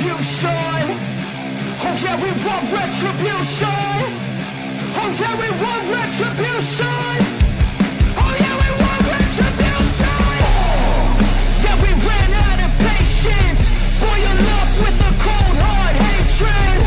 retribution. Oh yeah, we want retribution. Oh yeah, we want retribution. Oh yeah, we want retribution. Yeah, we ran out of patience. Boil up with the cold hard hatred.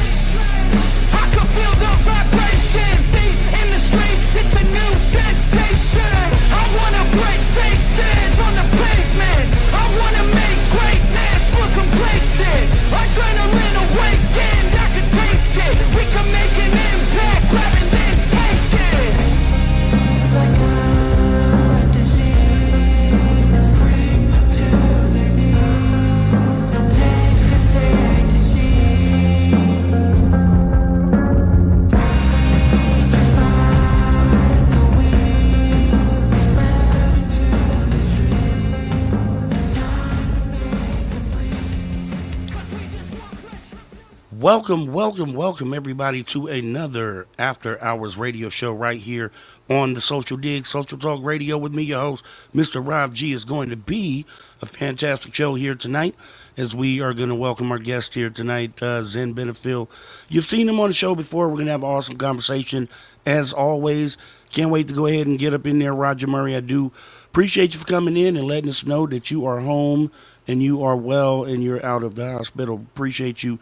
I can feel the vibration. Feet in the streets, it's a new sensation. I wanna break faces on the pavement. I wanna make greatness look complacent. Adrenaline awakened, I can taste it. We can make an impact, grab and then take it. Like a disease, bring them to their knees. Take the thing to see. Just like a weed, spread into the streets. It's time to make them bleed. 'Cause we just want retribution. Welcome, everybody, to another After Hours radio show right here on the Social Dig, Social Talk Radio with me, your host, Mr. Rob G. Is going to be a fantastic show here tonight as we are going to welcome our guest here tonight, Zen Benefiel. You've seen him on the show before. We're going to have an awesome conversation as always. Can't wait to go ahead and get up in there, Roger Murray. I do appreciate you for coming in and letting us know that you are home and you are well and you're out of the hospital. Appreciate you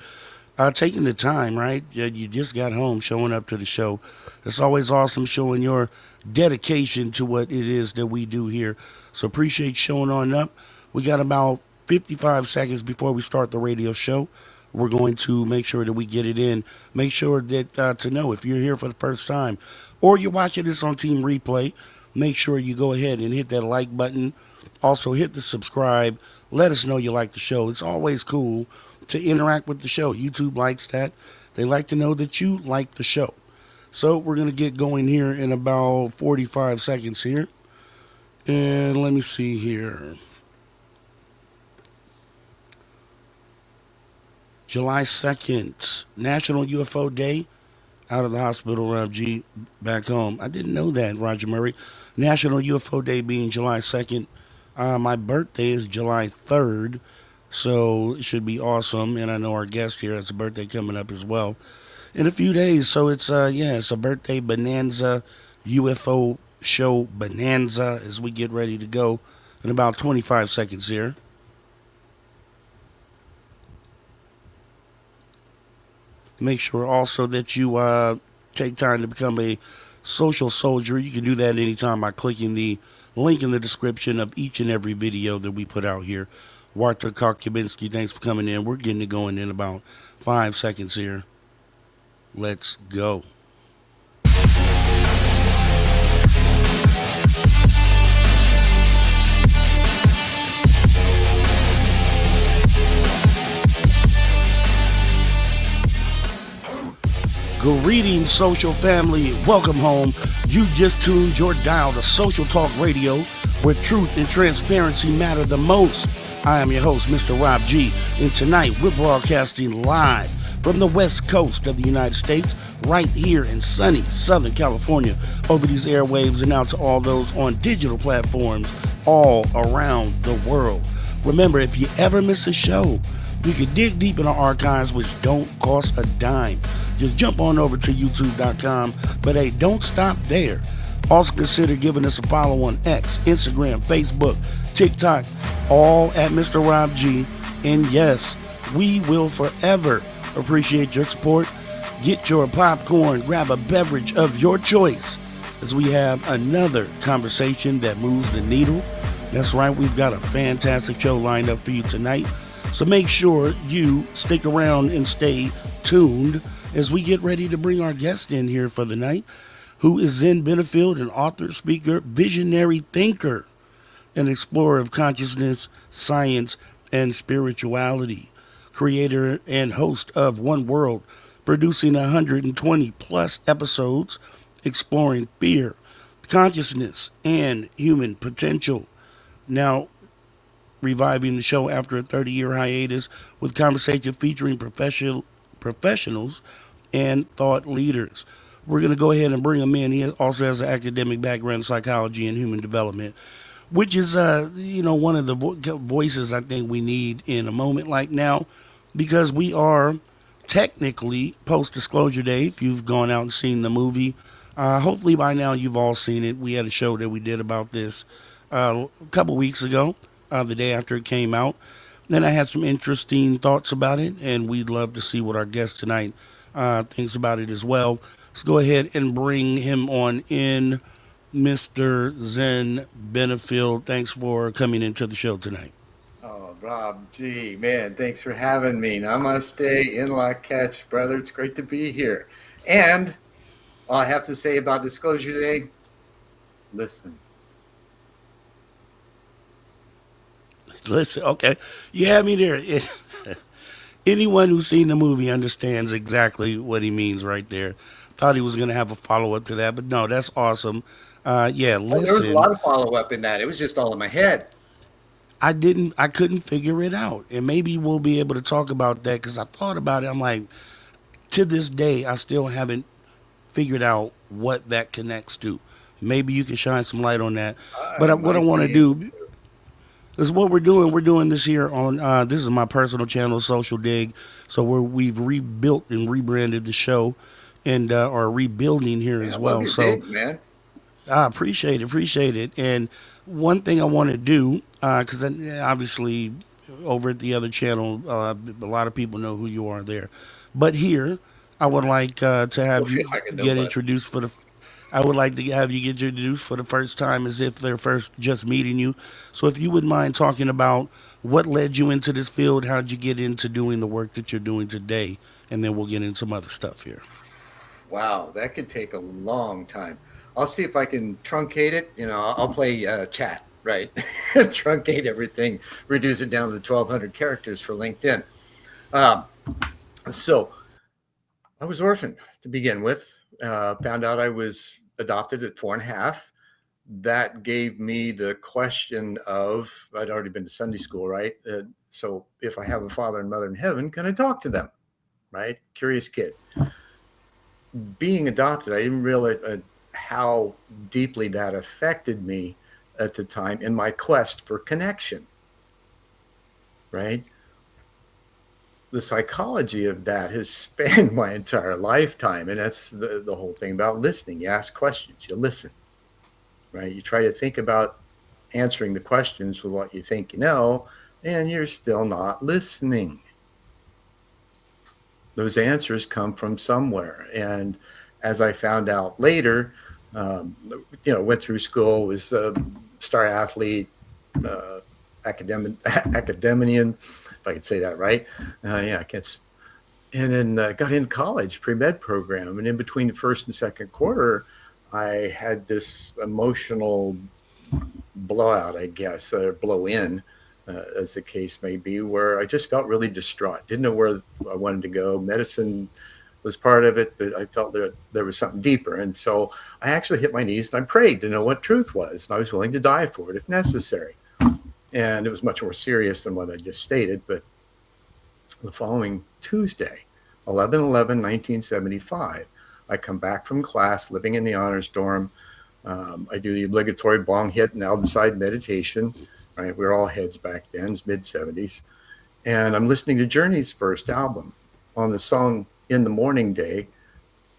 taking the time, right? You just got home, showing up to the show. It's always awesome showing your dedication to what it is that we do here. So appreciate showing on up. We got about 55 seconds before we start the radio show. We're going to make sure that we get it in. Make sure that to know if you're here for the first time or you're watching this on Team Replay, make sure you go ahead and hit that like button. Also hit the subscribe. Let us know you like the show. It's always cool to interact with the show. YouTube likes that. They like to know that you like the show. So we're going to get going here in about 45 seconds here. And let me see here. July 2nd, National UFO Day. Out of the hospital, Rob G, back home. I didn't know that, Roger Murray. National UFO Day being July 2nd. My birthday is July 3rd. So it should be awesome. And I know our guest here has a birthday coming up as well in a few days. So it's it's a birthday bonanza, UFO show bonanza as we get ready to go in about 25 seconds here. Make sure also that you take time to become a social soldier. You can do that anytime by clicking the link in the description of each and every video that we put out here. Walter Kokubinski, thanks for coming in. We're getting it going in about 5 seconds here. Let's go. Greetings, social family. Welcome home. You just tuned your dial to Social Talk Radio, where truth and transparency matter the most. I am your host, Mr. Rob G, and tonight we're broadcasting live from the West Coast of the United States, right here in sunny Southern California, over these airwaves and out to all those on digital platforms all around the world. Remember, if you ever miss a show, you can dig deep in our archives, which don't cost a dime. Just jump on over to youtube.com, but hey, don't stop there. Also consider giving us a follow on X, Instagram, Facebook, TikTok, all at Mr. Rob G. And yes, we will forever appreciate your support. Get your popcorn, grab a beverage of your choice as we have another conversation that moves the needle. That's right, we've got a fantastic show lined up for you tonight. So make sure you stick around and stay tuned as we get ready to bring our guest in here for the night, who is Zen Benefiel, an author, speaker, visionary thinker, an explorer of consciousness, science, and spirituality, creator and host of One World, producing 120 plus episodes exploring fear, consciousness, and human potential. Now, reviving the show after a 30-year hiatus with conversation featuring professionals and thought leaders. We're going to go ahead and bring him in. He also has an academic background in psychology and human development, which is, one of the voices I think we need in a moment like now. because we are technically post disclosure day. If you've gone out and seen the movie, hopefully by now you've all seen it. We had a show that we did about this a couple weeks ago, the day after it came out. Then I had some interesting thoughts about it, and we'd love to see what our guest tonight thinks about it as well. Let's go ahead and bring him on in, Mr. Zen Benefiel. Thanks for coming into the show tonight. Oh, Rob, gee, man, thanks for having me. Namaste, in la catch, brother. It's great to be here. And all I have to say about Disclosure Day, listen. Listen, okay, you have me there. Anyone who's seen the movie understands exactly what he means right there. Thought he was going to have a follow up to that, but no, that's awesome. Yeah, Oh, there was a listen, lot of follow up in that. It was just all in my head. I couldn't figure it out. And maybe we'll be able to talk about that because I thought about it. I'm like, to this day, I still haven't figured out what that connects to. Maybe you can shine some light on that. I But what I might want to be able do to. is what we're doing. We're doing this here on this is my personal channel, Social Dig. So we've rebuilt and rebranded the show, and are rebuilding here Man, I as love well. your So dig, man. I appreciate it. And one thing I want to do, because obviously over at the other channel, a lot of people know who you are there, but here I would like to Still have feel you like a get nobody. introduced for the. I would like to have you get introduced for the first time as if they're first just meeting you. So if you would mind talking about what led you into this field, how'd you get into doing the work that you're doing today, and then we'll get into some other stuff here. Wow, that could take a long time. I'll see if I can truncate it. I'll play chat, right? Truncate everything, reduce it down to 1,200 characters for LinkedIn. Um, so I was orphaned to begin with. Found out I was adopted at 4.5. That gave me the question of I'd already been to Sunday school, right? So if I have a father and mother in heaven, can I talk to them? Right? Curious kid. Being adopted, I didn't realize how deeply that affected me at the time in my quest for connection, right? The psychology of that has spanned my entire lifetime. And that's the whole thing about listening. You ask questions, you listen, right? You try to think about answering the questions with what you think you know, and you're still not listening. Those answers come from somewhere. And as I found out later, um, went through school, was a star athlete, uh, academician, if I could say that right. Yeah, I guess. And then got into college, pre-med program. And in between the first and second quarter, I had this emotional blowout, I guess, or blow in, as the case may be, where I just felt really distraught. Didn't know where I wanted to go. Medicine was part of it, but I felt that there was something deeper. And so I actually hit my knees and I prayed to know what truth was. And I was willing to die for it if necessary. And it was much more serious than what I just stated. But the following Tuesday, 11/11/1975, I come back from class, living in the honors dorm. I do the obligatory bong hit and album side meditation. Right, we were all heads back then, mid 70s, and I'm listening to Journey's first album. On the song "In the Morning Day,"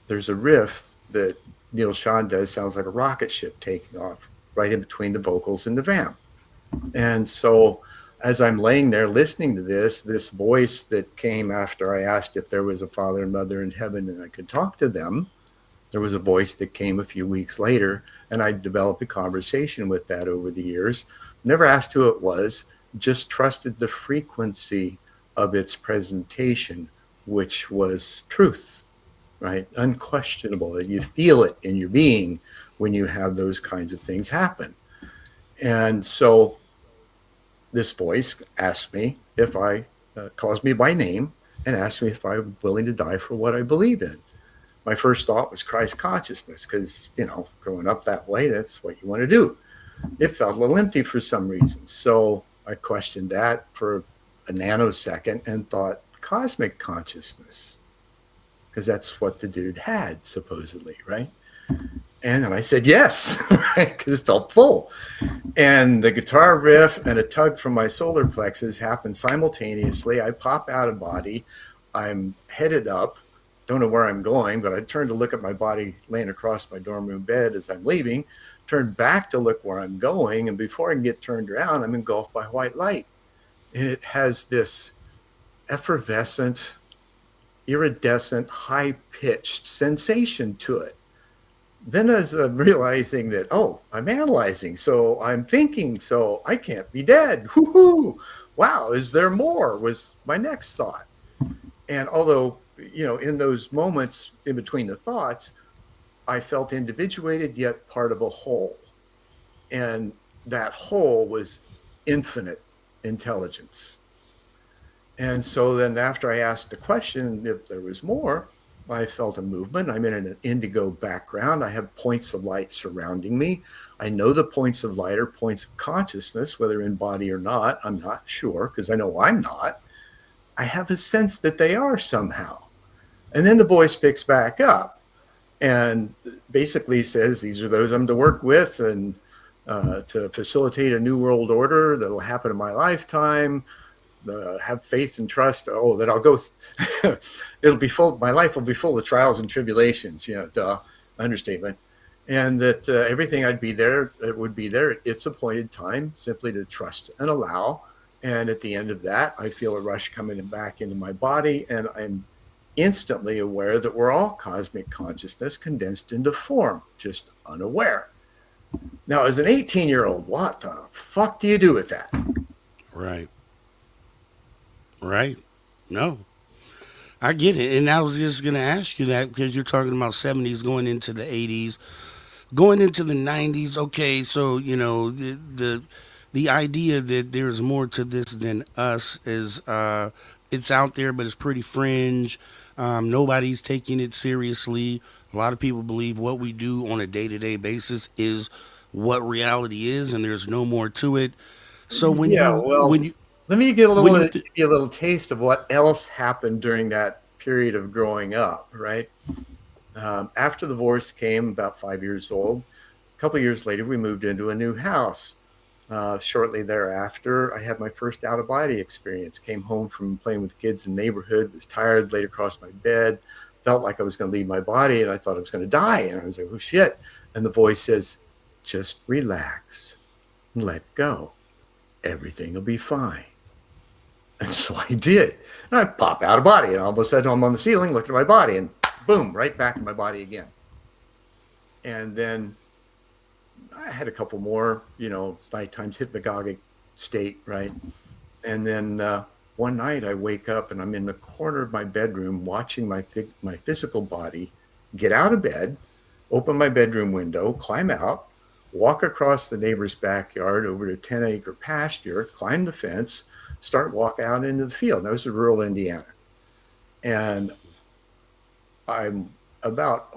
there's a riff that Neil Sean does, sounds like a rocket ship taking off, right in between the vocals and the vamp. And so, as I'm laying there listening to this voice that came after I asked if there was a father and mother in heaven and I could talk to them, there was a voice that came a few weeks later, and I developed a conversation with that over the years. Never asked who it was, just trusted the frequency of its presentation, which was truth, right? Unquestionable. You feel it in your being when you have those kinds of things happen. And so this voice asked me if calls me by name and asked me if I'm willing to die for what I believe in. My first thought was Christ consciousness, because, growing up that way, that's what you want to do. It felt a little empty for some reason. So I questioned that for a nanosecond and thought cosmic consciousness, because that's what the dude had, supposedly, right? And then I said yes, right? Because it felt full. And the guitar riff and a tug from my solar plexus happened simultaneously. I pop out of body. I'm headed up. Don't know where I'm going, but I turned to look at my body laying across my dorm room bed as I'm leaving, turned back to look where I'm going. And before I can get turned around, I'm engulfed by white light. And it has this effervescent, iridescent, high-pitched sensation to it. Then as I'm realizing that, oh, I'm analyzing, so I'm thinking, so I can't be dead. Woohoo! Wow, is there more? Was my next thought. And although, in those moments in between the thoughts, I felt individuated yet part of a whole. And that whole was infinite intelligence. And so then after I asked the question if there was more, I felt a movement. I'm in an indigo background. I have points of light surrounding me. I know the points of light are points of consciousness, whether in body or not. I'm not sure because I know I'm not. I have a sense that they are somehow. And then the voice picks back up and basically says, these are those I'm to work with and to facilitate a new world order that'll happen in my lifetime. Have faith and trust. Oh, that I'll go. It'll be full. My life will be full of trials and tribulations. Understatement. And that everything would be there at its appointed time, simply to trust and allow. And at the end of that, I feel a rush coming back into my body, and I'm instantly aware that we're all cosmic consciousness condensed into form, just unaware. Now, as an 18-year-old, what the fuck do you do with that? Right. No, I get it. And I was just going to ask you that because you're talking about 70s going into the 80s, going into the 90s. Okay, so, the idea that there's more to this than us is it's out there, but it's pretty fringe. Nobody's taking it seriously. A lot of people believe what we do on a day-to-day basis is what reality is, and there's no more to it. So let me give when you a little taste of what else happened during that period of growing up, right? After the divorce came, about 5 years old, a couple of years later, we moved into a new house. Shortly thereafter, I had my first out-of-body experience. Came home from playing with kids in the neighborhood, was tired, laid across my bed, felt like I was going to leave my body, and I thought I was going to die. And I was like, oh, shit. And the voice says, just relax and let go. Everything will be fine. And so I did. And I pop out of body, and all of a sudden I'm on the ceiling, looked at my body, and boom, right back in my body again. And then I had a couple more, nighttime hypnagogic state, right? And then one night I wake up and I'm in the corner of my bedroom watching my physical body get out of bed, open my bedroom window, climb out, walk across the neighbor's backyard over to 10-acre pasture, climb the fence, start walking out into the field. Now, this is rural Indiana. And I'm about,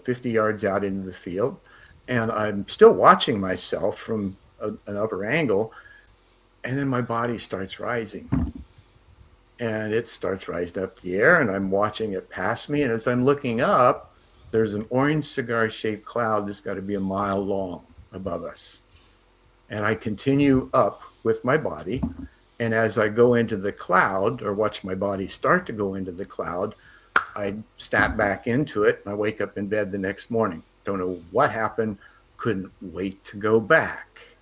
50 yards out into the field. And I'm still watching myself from an upper angle. And then my body starts rising. And it starts rising up the air. And I'm watching it pass me. And as I'm looking up, there's an orange cigar-shaped cloud that's got to be a mile long above us. And I continue up with my body. And as I go into the cloud, or watch my body start to go into the cloud, I snap back into it, and I wake up in bed the next morning. Don't know what happened, couldn't wait to go back.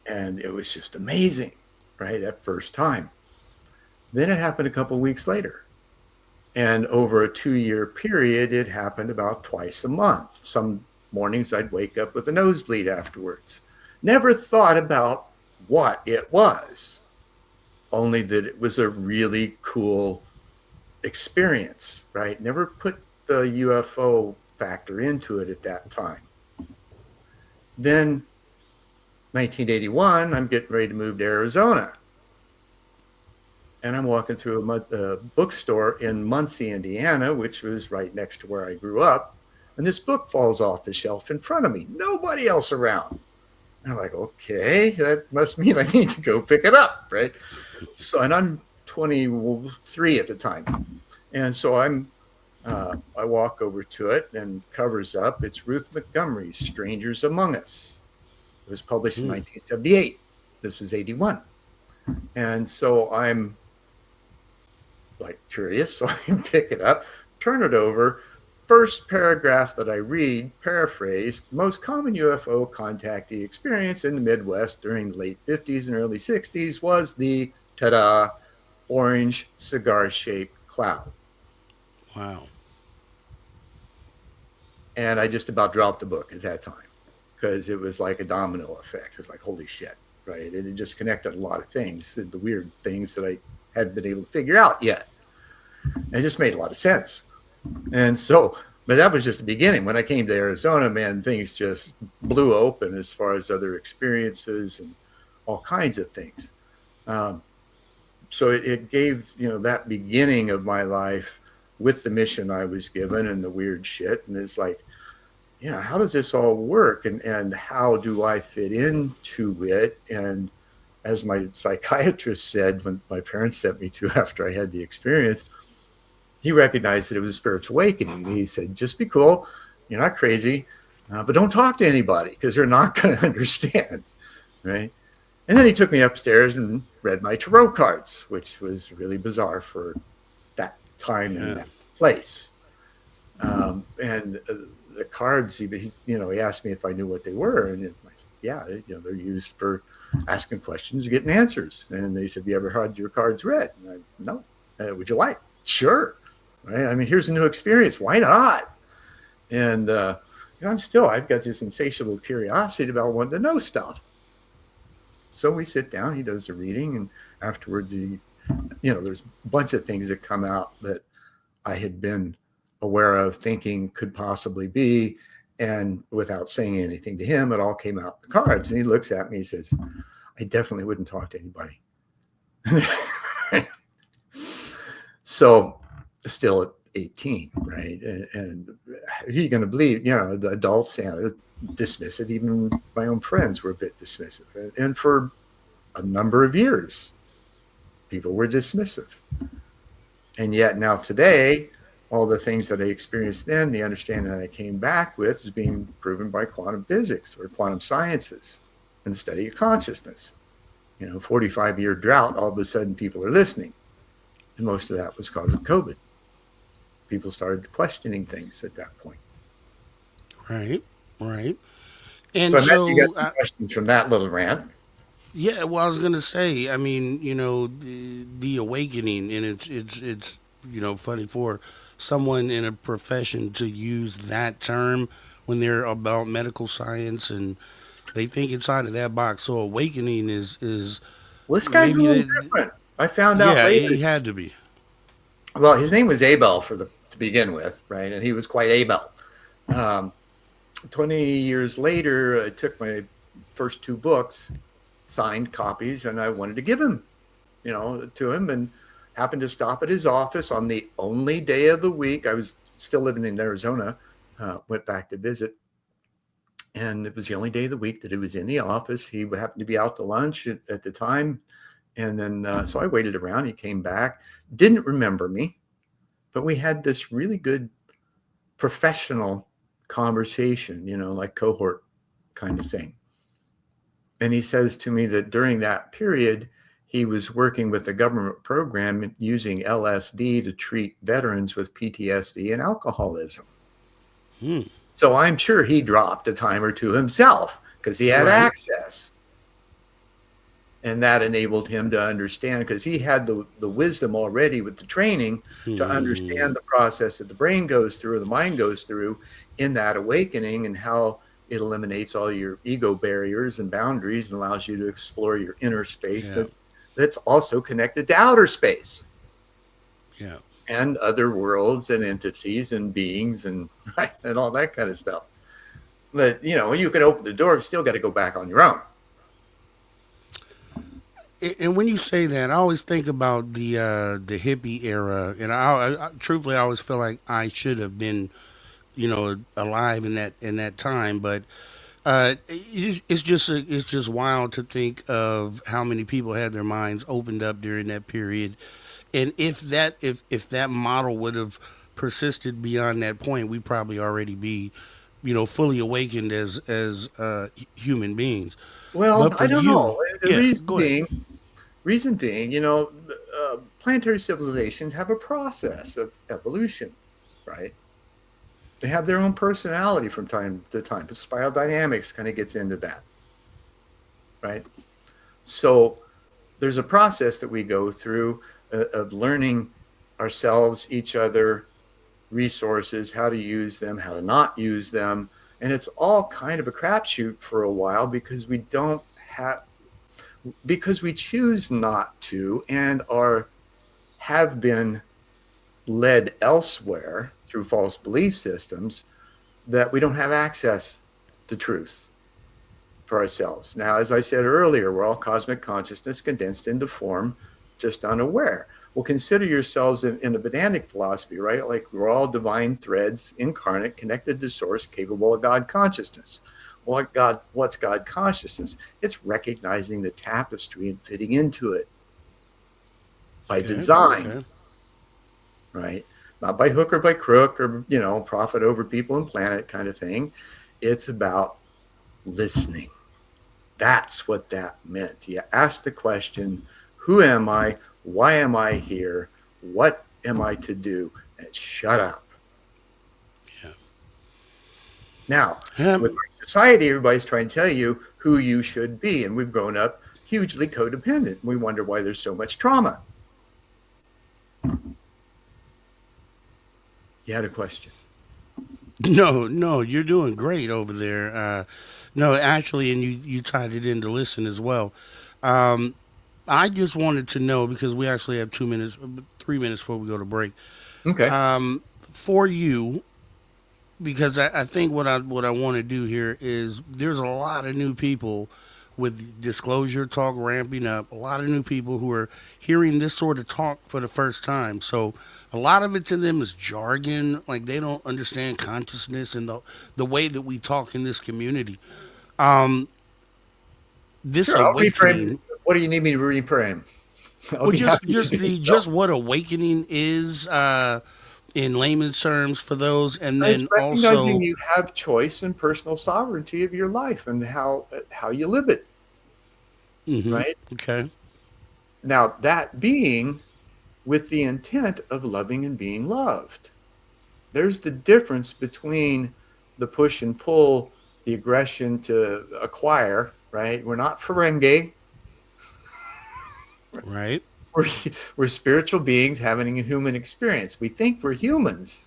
And it was just amazing, right, that first time. Then it happened a couple of weeks later. And over a 2-year period, it happened about twice a month. Some mornings I'd wake up with a nosebleed afterwards. Never thought about what it was, only that it was a really cool experience, right? Never put the UFO factor into it at that time. Then 1981, I'm getting ready to move to Arizona. And I'm walking through a bookstore in Muncie, Indiana, which was right next to where I grew up. And this book falls off the shelf in front of me. Nobody else around. And I'm like, okay, that must mean I need to go pick it up, right? So, and I'm 23 at the time. And so I'm I walk over to it and covers up. It's Ruth Montgomery's Strangers Among Us. It was published in 1978. This was 81. And so I'm like curious. So I pick it up, turn it over. First paragraph that I read, paraphrased, the most common UFO contactee experience in the Midwest during the late 50s and early 60s was the ta-da, orange cigar-shaped cloud. Wow. And I just about dropped the book at that time because it was like a domino effect. It's like, holy shit, right? And it just connected a lot of things, the weird things that I hadn't been able to figure out yet. And it just made a lot of sense. And so, but that was just the beginning. When I came to Arizona, man, things just blew open as far as other experiences and all kinds of things. So it gave, that beginning of my life with the mission I was given and the weird shit. And it's like, how does this all work? And how do I fit into it? And as my psychiatrist said, when my parents sent me to after I had the experience, he recognized that it was a spiritual awakening. He said, just be cool. You're not crazy, but don't talk to anybody because they're not going to understand. Right. And then he took me upstairs and read my tarot cards, which was really bizarre for that time and that place. And the cards, he asked me if I knew what they were. And I said, yeah, they're used for asking questions, getting answers. And they said, you ever had your cards read? And I, no. Would you like? Sure. Right. I mean, here's a new experience. Why not? And I've got this insatiable curiosity about wanting to know stuff. So we sit down, he does the reading, and afterwards there's a bunch of things that come out that I had been aware of thinking could possibly be, and without saying anything to him, it all came out in the cards. And he looks at me, he says, I definitely wouldn't talk to anybody. So still at 18, right? And are you going to believe, the adults, dismissive, even my own friends were a bit dismissive. And for a number of years, people were dismissive. And yet now today, all the things that I experienced then, the understanding that I came back with is being proven by quantum physics or quantum sciences and the study of consciousness. 45-year drought, all of a sudden people are listening. And most of that was because of COVID. People started questioning things at that point. Right. And so I bet you got some questions from that little rant. Yeah, well, I was gonna say, I mean, the awakening, and it's funny for someone in a profession to use that term when they're about medical science and they think inside of that box. So awakening is well, this guy's a little different. I found out later. Yeah, he had to be. Well, his name was Abel to begin with, right? And he was quite Abel. 20 years later, I took my first two books, signed copies, and I wanted to give them, to him, and happened to stop at his office on the only day of the week. I was still living in Arizona, went back to visit, and it was the only day of the week that he was in the office. He happened to be out to lunch at the time. And then, so I waited around. He came back, didn't remember me, but we had this really good professional conversation, like cohort kind of thing. And he says to me that during that period, he was working with a government program using LSD to treat veterans with PTSD and alcoholism. So I'm sure he dropped a time or two himself because he had access. And that enabled him to understand, because he had the wisdom already with the training to understand the process that the brain goes through, the mind goes through in that awakening, and how it eliminates all your ego barriers and boundaries and allows you to explore your inner space that's also connected to outer space. Yeah. And other worlds and entities and beings and all that kind of stuff. But, you can open the door, you still got to go back on your own. And when you say that, I always think about the hippie era, and I truthfully I always feel like I should have been, alive in that time. But it's just wild to think of how many people had their minds opened up during that period, and if that model would have persisted beyond that point, we'd probably already be, fully awakened as human beings. Well, But for I don't you, know. The yeah, reason go ahead. being, planetary civilizations have a process of evolution, right? They have their own personality from time to time. The spiral dynamics kind of gets into that, right? So there's a process that we go through of learning ourselves, each other, resources, how to use them, how to not use them. And it's all kind of a crapshoot for a while because we don't have, because we choose not to and have been led elsewhere through false belief systems that we don't have access to truth for ourselves. Now, as I said earlier, we're all cosmic consciousness condensed into form, just unaware. Well, consider yourselves in a Vedantic philosophy, right? Like we're all divine threads, incarnate, connected to source, capable of God consciousness. What's God consciousness? It's recognizing the tapestry and fitting into it by Okay, design, okay. right? Not by hook or by crook or, profit over people and planet kind of thing. It's about listening. That's what that meant. You ask the question, who am I? Why am I here? What am I to do? And shut up. Yeah. Now, with Um, our society, everybody's trying to tell you who you should be. And we've grown up hugely codependent. We wonder why there's so much trauma. You had a question. no, no, you're doing great over there. No, actually, and you tied it in to listen as well. Um, I just wanted to know because we actually have 2 minutes, 3 minutes before we go to break. Okay. For you, because I think what I want to do here is there's a lot of new people with disclosure talk ramping up. A lot of new people who are hearing this sort of talk for the first time. So a lot of it to them is jargon, like they don't understand consciousness and the way that we talk in this community. Um, this Sure. I'll reframe. awakening, What do you need me to reframe? I'll well, be just happy to just do the so. just what awakening is in layman's terms for those, and It's then recognizing also, you have choice and personal sovereignty of your life and how you live it, hmm, right? okay, Now, that being with the intent of loving and being loved. There's the difference between the push and pull, the aggression to acquire, right? We're not Ferengi. right, We're, we're spiritual beings having a human experience. We think we're humans,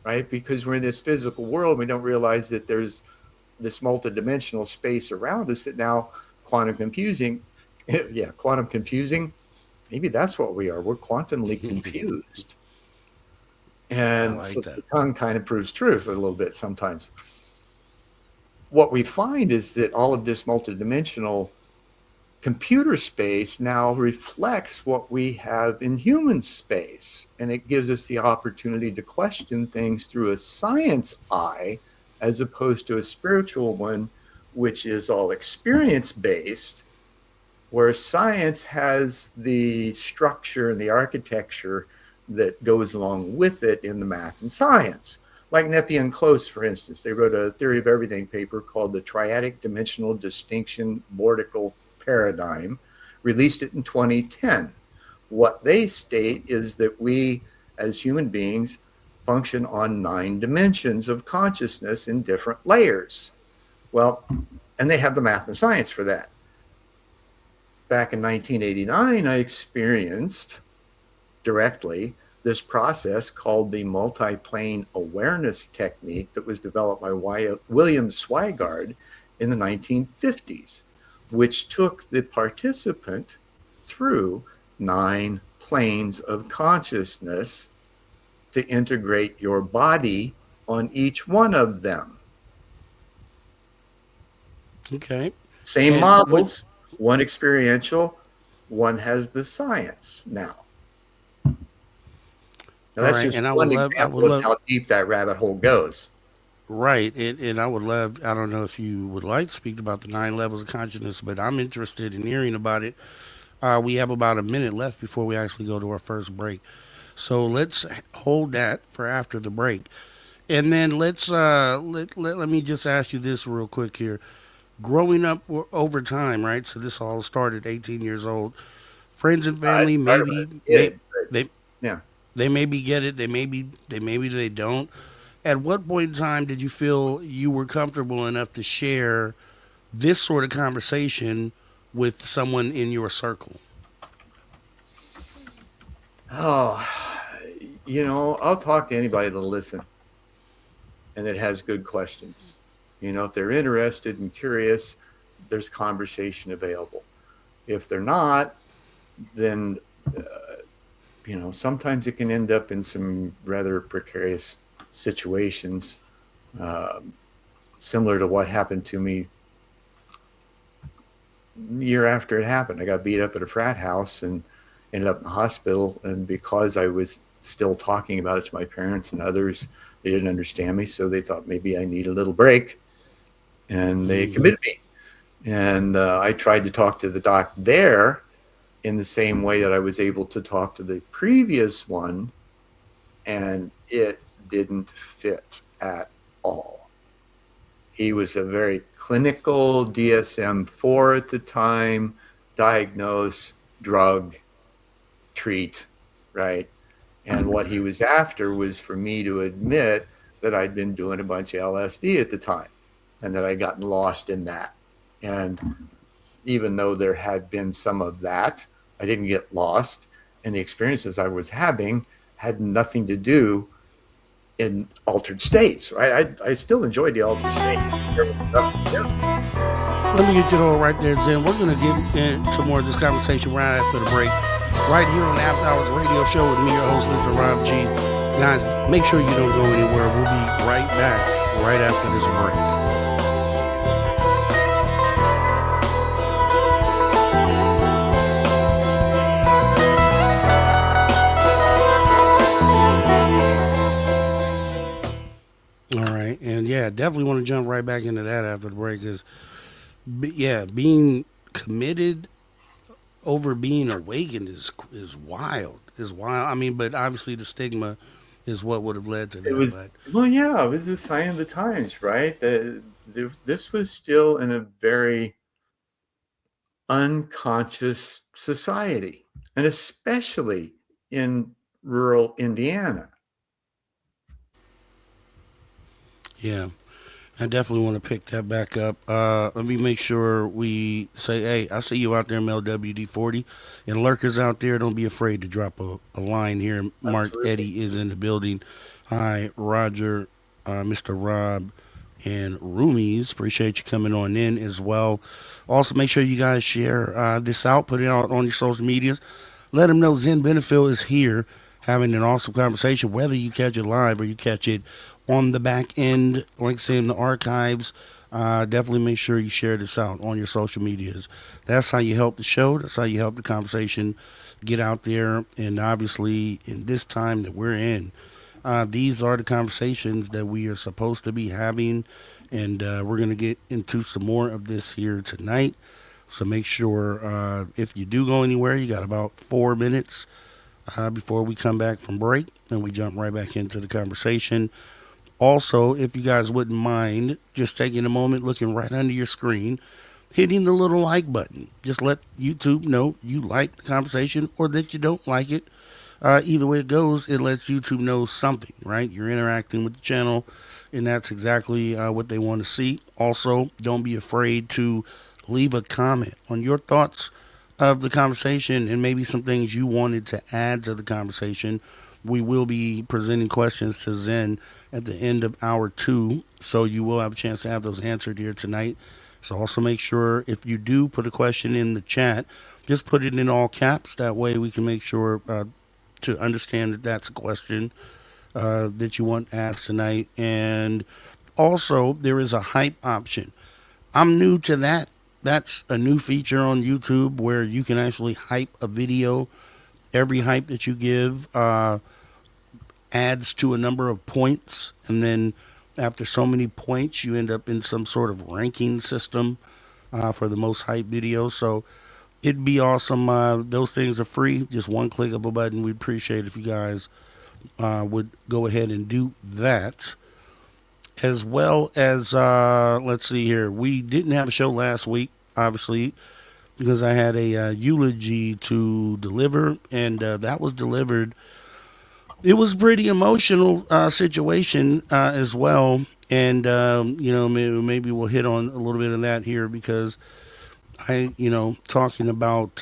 right? Because we're in this physical world. We don't realize that there's this multidimensional space around us that now quantum confusing, yeah, quantum confusing. Maybe that's what we are. We're quantumly confused. I And like slip that. the tongue kind of proves truth a little bit sometimes. What we find is that all of this multidimensional computer space now reflects what we have in human space. And it gives us the opportunity to question things through a science eye as opposed to a spiritual one, which is all experience based, where science has the structure and the architecture that goes along with it in the math and science. Like Nepe and Close, for instance, they wrote a theory of everything paper called the Triadic Dimensional Distinction Vortical Paradigm, released it in 2010. What they state is that we, as human beings, function on 9 dimensions of consciousness in different layers. Well, and they have the math and science for that. Back in 1989, I experienced directly this process called the multiplane awareness technique that was developed by William Swigard in the 1950s, which took the participant through 9 planes of consciousness to integrate your body on each one of them. Okay. Same And what? models, one experiential, one has the science now. Now, All that's right. just And one I would example of love. how deep that rabbit hole goes. Right. And I would love. I don't know if you would like to speak about the 9 levels of consciousness, but I'm interested in hearing about it. We have about a minute left before we actually go to our first break. So let's hold that for after the break. And then let me just ask you this real quick here. Growing up over time, right? So this all started 18 years old. Friends and I family started when I maybe was a may kid, but they yeah. they maybe get it, they maybe they don't. At what point in time did you feel you were comfortable enough to share this sort of conversation with someone in your circle? Oh, I'll talk to anybody that'll listen and that has good questions. If they're interested and curious, there's conversation available. If they're not, then sometimes it can end up in some rather precarious situations, um, similar to what happened to me year after it happened. I got beat up at a frat house and ended up in the hospital. And because I was still talking about it to my parents and others, they didn't understand me. So they thought maybe I need a little break, and they Mm-hmm. committed me. And I tried to talk to the doc there in the same way that I was able to talk to the previous one, and it didn't fit at all. He was a very clinical DSM-4 at the time, diagnose, drug, treat, right? And what he was after was for me to admit that I'd been doing a bunch of LSD at the time and that I'd gotten lost in that. And even though there had been some of that, I didn't get lost. And the experiences I was having had nothing to do in altered states, right? I still enjoyed the altered state. There was nothing there. Let me get you all right there, Zen. We're going to get into more of this conversation right after the break. Right here on the After Hours Radio Show with me, your host, Mr. Rob G. Guys, make sure you don't go anywhere. We'll be right back right after this break. All right. And yeah, definitely want to jump right back into that after the break. Because, yeah, being committed over being awakened is wild. Is wild. I mean, but obviously the stigma is what would have led to It that. was, But well, yeah, it was a sign of the times, right? This was still in a very unconscious society, and especially in rural Indiana. yeah, I definitely want to pick that back up. Let me make sure we say, hey, I see you out there, MLWD40. And lurkers out there, don't be afraid to drop a line here. Mark Absolutely. Eddy is in the building. Hi, Roger, Mr. Rob, and Roomies. Appreciate you coming on in as well. Also, make sure you guys share this out, put it out on your social medias. Let them know Zen Benefiel is here having an awesome conversation, whether you catch it live or you catch it on the back end, like I say, in the archives. Definitely make sure you share this out on your social medias. That's how you help the show. That's how you help the conversation get out there. And obviously, in this time that we're in, these are the conversations that we are supposed to be having. And we're going to get into some more of this here tonight. So make sure if you do go anywhere, you got about 4 minutes before we come back from break and we jump right back into the conversation. Also, if you guys wouldn't mind just taking a moment, looking right under your screen, hitting the little like button. Just let YouTube know you like the conversation or that you don't like it. Either way it goes, it lets YouTube know something, right? You're interacting with the channel, and that's exactly what they want to see. Also, don't be afraid to leave a comment on your thoughts of the conversation and maybe some things you wanted to add to the conversation. We will be presenting questions to Zen at the end of hour two, so you will have a chance to have those answered here tonight. So also make sure if you do put a question in the chat, just put it in all caps. That way we can make sure to understand that that's a question that you want asked tonight. And also, there is a hype option. I'm new to that. That's a new feature on YouTube where you can actually hype a video. Every hype that you give adds to a number of points, and then after so many points, you end up in some sort of ranking system for the most hype videos. So it'd be awesome. Those things are free, just one click of a button. We'd appreciate if you guys would go ahead and do that. As well as, let's see here, we didn't have a show last week, obviously, because I had a eulogy to deliver, and that was delivered. It was a pretty emotional situation as well. And, maybe we'll hit on a little bit of that here because talking about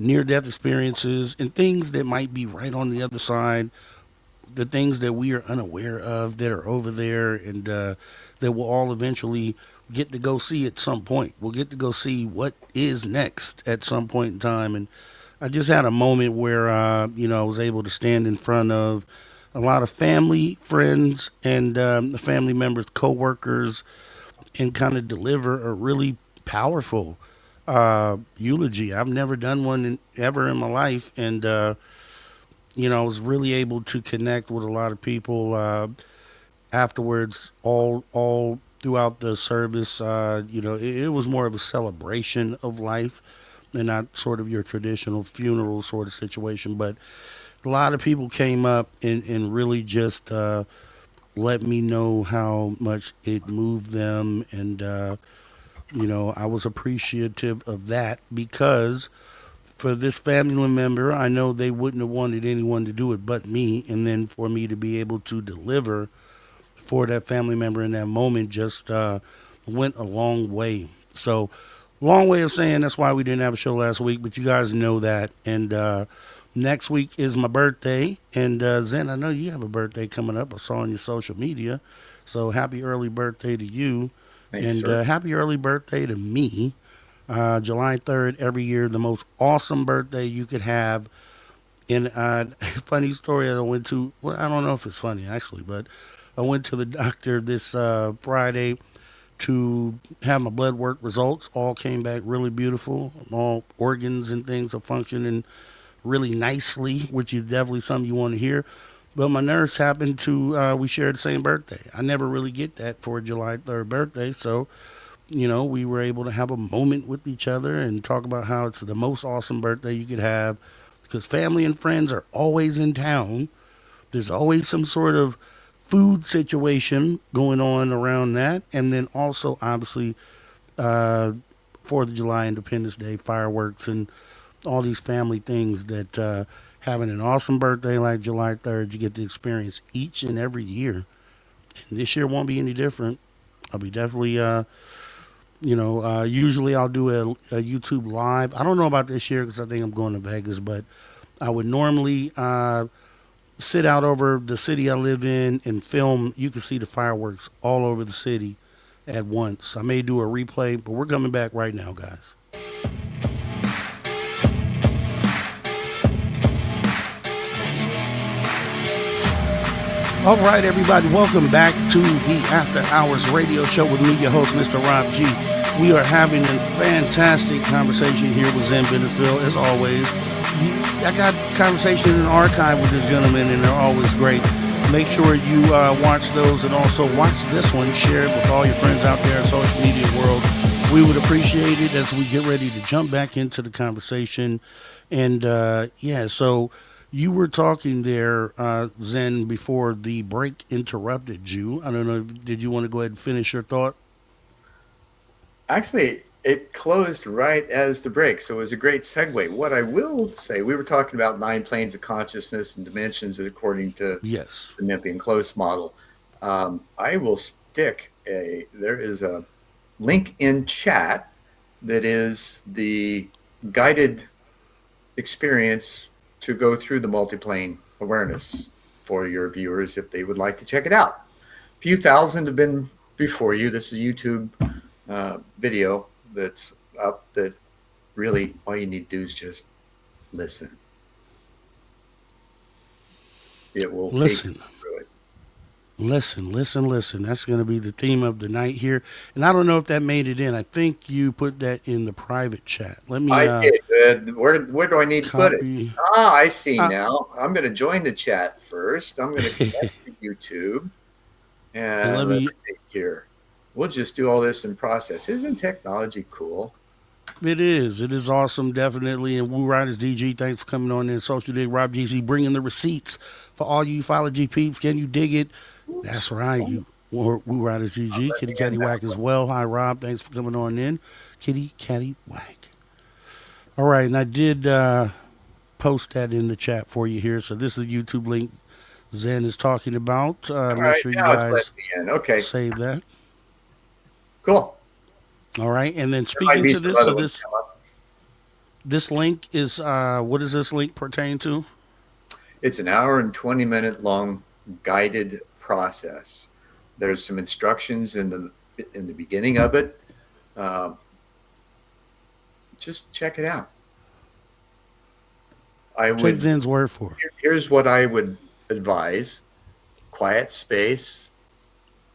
near death experiences and things that might be right on the other side, the things that we are unaware of that are over there, and that we'll all eventually get to go see at some point. We'll get to go see what is next at some point in time. And I just had a moment where, I was able to stand in front of a lot of family, friends, and family members, coworkers, and kind of deliver a really powerful eulogy. I've never done one ever in my life, and I was really able to connect with a lot of people afterwards, all throughout the service. It was more of a celebration of life and not sort of your traditional funeral sort of situation. But a lot of people came up and really just let me know how much it moved them. And, I was appreciative of that because for this family member, I know they wouldn't have wanted anyone to do it but me. And then for me to be able to deliver for that family member in that moment just went a long way. So, long way of saying that's why we didn't have a show last week, but you guys know that. And next week is my birthday. And Zen, I know you have a birthday coming up. I saw on your social media. So, happy early birthday to you. Thanks, And sir. happy early birthday to me. July 3rd, every year, the most awesome birthday you could have. And funny story I went to, well, I don't know if it's funny actually, but I went to the doctor this Friday to have my blood work results. All came back really beautiful. All organs and things are functioning really nicely, which is definitely something you want to hear. But my nurse happened to, we shared the same birthday. I never really get that for a July 3rd birthday. So, we were able to have a moment with each other and talk about how it's the most awesome birthday you could have because family and friends are always in town. There's always some sort of food situation going on around that. And then also, obviously, uh, 4th of July, Independence Day, fireworks, and all these family things that having an awesome birthday like July 3rd, you get to experience each and every year. And this year won't be any different. I'll be definitely, usually I'll do a YouTube live. I don't know about this year because I think I'm going to Vegas, but I would normally sit out over the city I live in and film. You can see the fireworks all over the city at once. I may do a replay, but we're coming back right now, guys. All right, everybody, welcome back to the After Hours Radio Show with me, your host, Mr. Rob G. We are having a fantastic conversation here with Zen Benefiel, as always. I got conversations in the archive with this gentleman, and they're always great. Make sure you watch those and also watch this one. Share it with all your friends out there in social media world. We would appreciate it as we get ready to jump back into the conversation. And so you were talking there, Zen, before the break interrupted you. I don't know, did you want to go ahead and finish your thought? Actually, it closed right as the break, so it was a great segue. What I will say, we were talking about 9 planes of consciousness and dimensions according to Yes. the Mempian close model. I will there is a link in chat that is the guided experience to go through the multiplane awareness for your viewers if they would like to check it out. A few thousand have been before you. This is a YouTube video that's up that really all you need to do is just listen. It will take Listen. you through it. Listen. That's going to be the theme of the night here. And I don't know if that made it in. I think you put that in the private chat. Let me I did. Where do I need to put it? copy. I see Uh, now. I'm going to join the chat first. I'm going to connect to YouTube. and And let let's me see here. We'll just do all this in process. Isn't technology cool? It is. It is awesome, definitely. And Woo Riders DG, thanks for coming on in. Social Dig Rob GC, bringing the receipts for all you ufology peeps. Can you dig it? That's right. You Woo Riders GG, Let Kitty me in Catty now. Whack as well. Hi, Rob. Thanks for coming on in. Kitty Catty Whack. All right, and I did post that in the chat for you here. So this is the YouTube link Zen is talking about. All Make right, sure you now it's letting guys me in. Okay, save that. cool. All right, and then There might speaking be to some this, so other ones this come up. this link is what does this link pertain to? It's an hour and 20-minute long guided process. There's some instructions in the beginning of it. Um, just check it out. I Take would. Zen's word for it. Here's what I would advise: quiet space,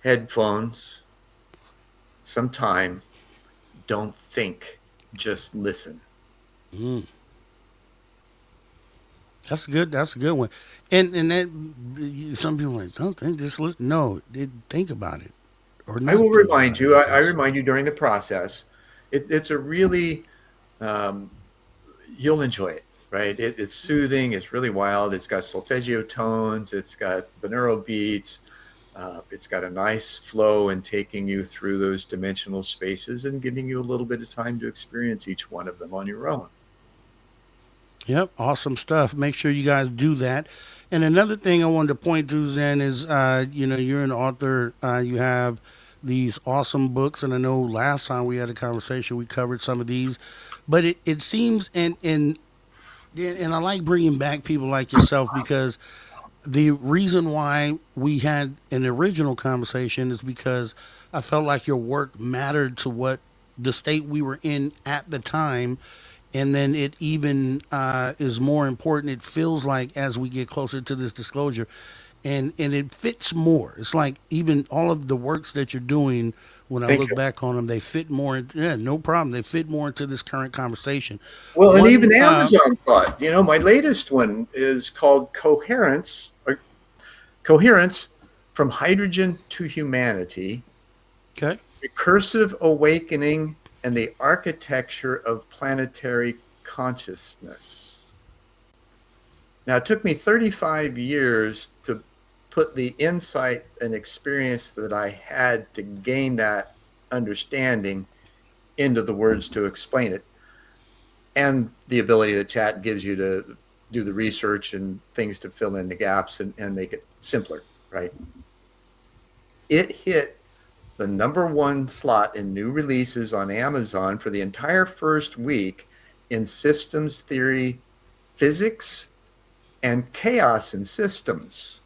headphones, some time. Don't think, just listen. Mm. That's good. That's a good one. And that some people are like don't think just listen. No, think about it or I not will think remind about it. you, I I guess. remind you during the process, it's a really, um, you'll enjoy it, right? It's soothing, it's really wild, it's got solfeggio tones, it's got binaural beats, it's got a nice flow in taking you through those dimensional spaces and giving you a little bit of time to experience each one of them on your own. Yep, awesome stuff. Make sure you guys do that. And another thing I wanted to point to, Zen, is you're an author. You have these awesome books, and I know last time we had a conversation, we covered some of these. But it seems, and I like bringing back people like yourself because the reason why we had an original conversation is because I felt like your work mattered to what the state we were in at the time. And then it even is more important. It feels like as we get closer to this disclosure, and it fits more. It's like even all of the works that you're doing, when I Thank look you. back on them, they fit more. Yeah, no problem. They fit more into this current conversation. Well, and One, even Amazon thought, my latest one is called Coherence from Hydrogen to Humanity, okay, Recursive Awakening and the Architecture of Planetary Consciousness. Now, it took me 35 years to put the insight and experience that I had to gain that understanding into the words to explain it, and the ability that chat gives you to do the research and things to fill in the gaps and make it simpler, right? It hit the #1 slot in new releases on Amazon for the entire first week in systems theory, physics, and chaos in systems.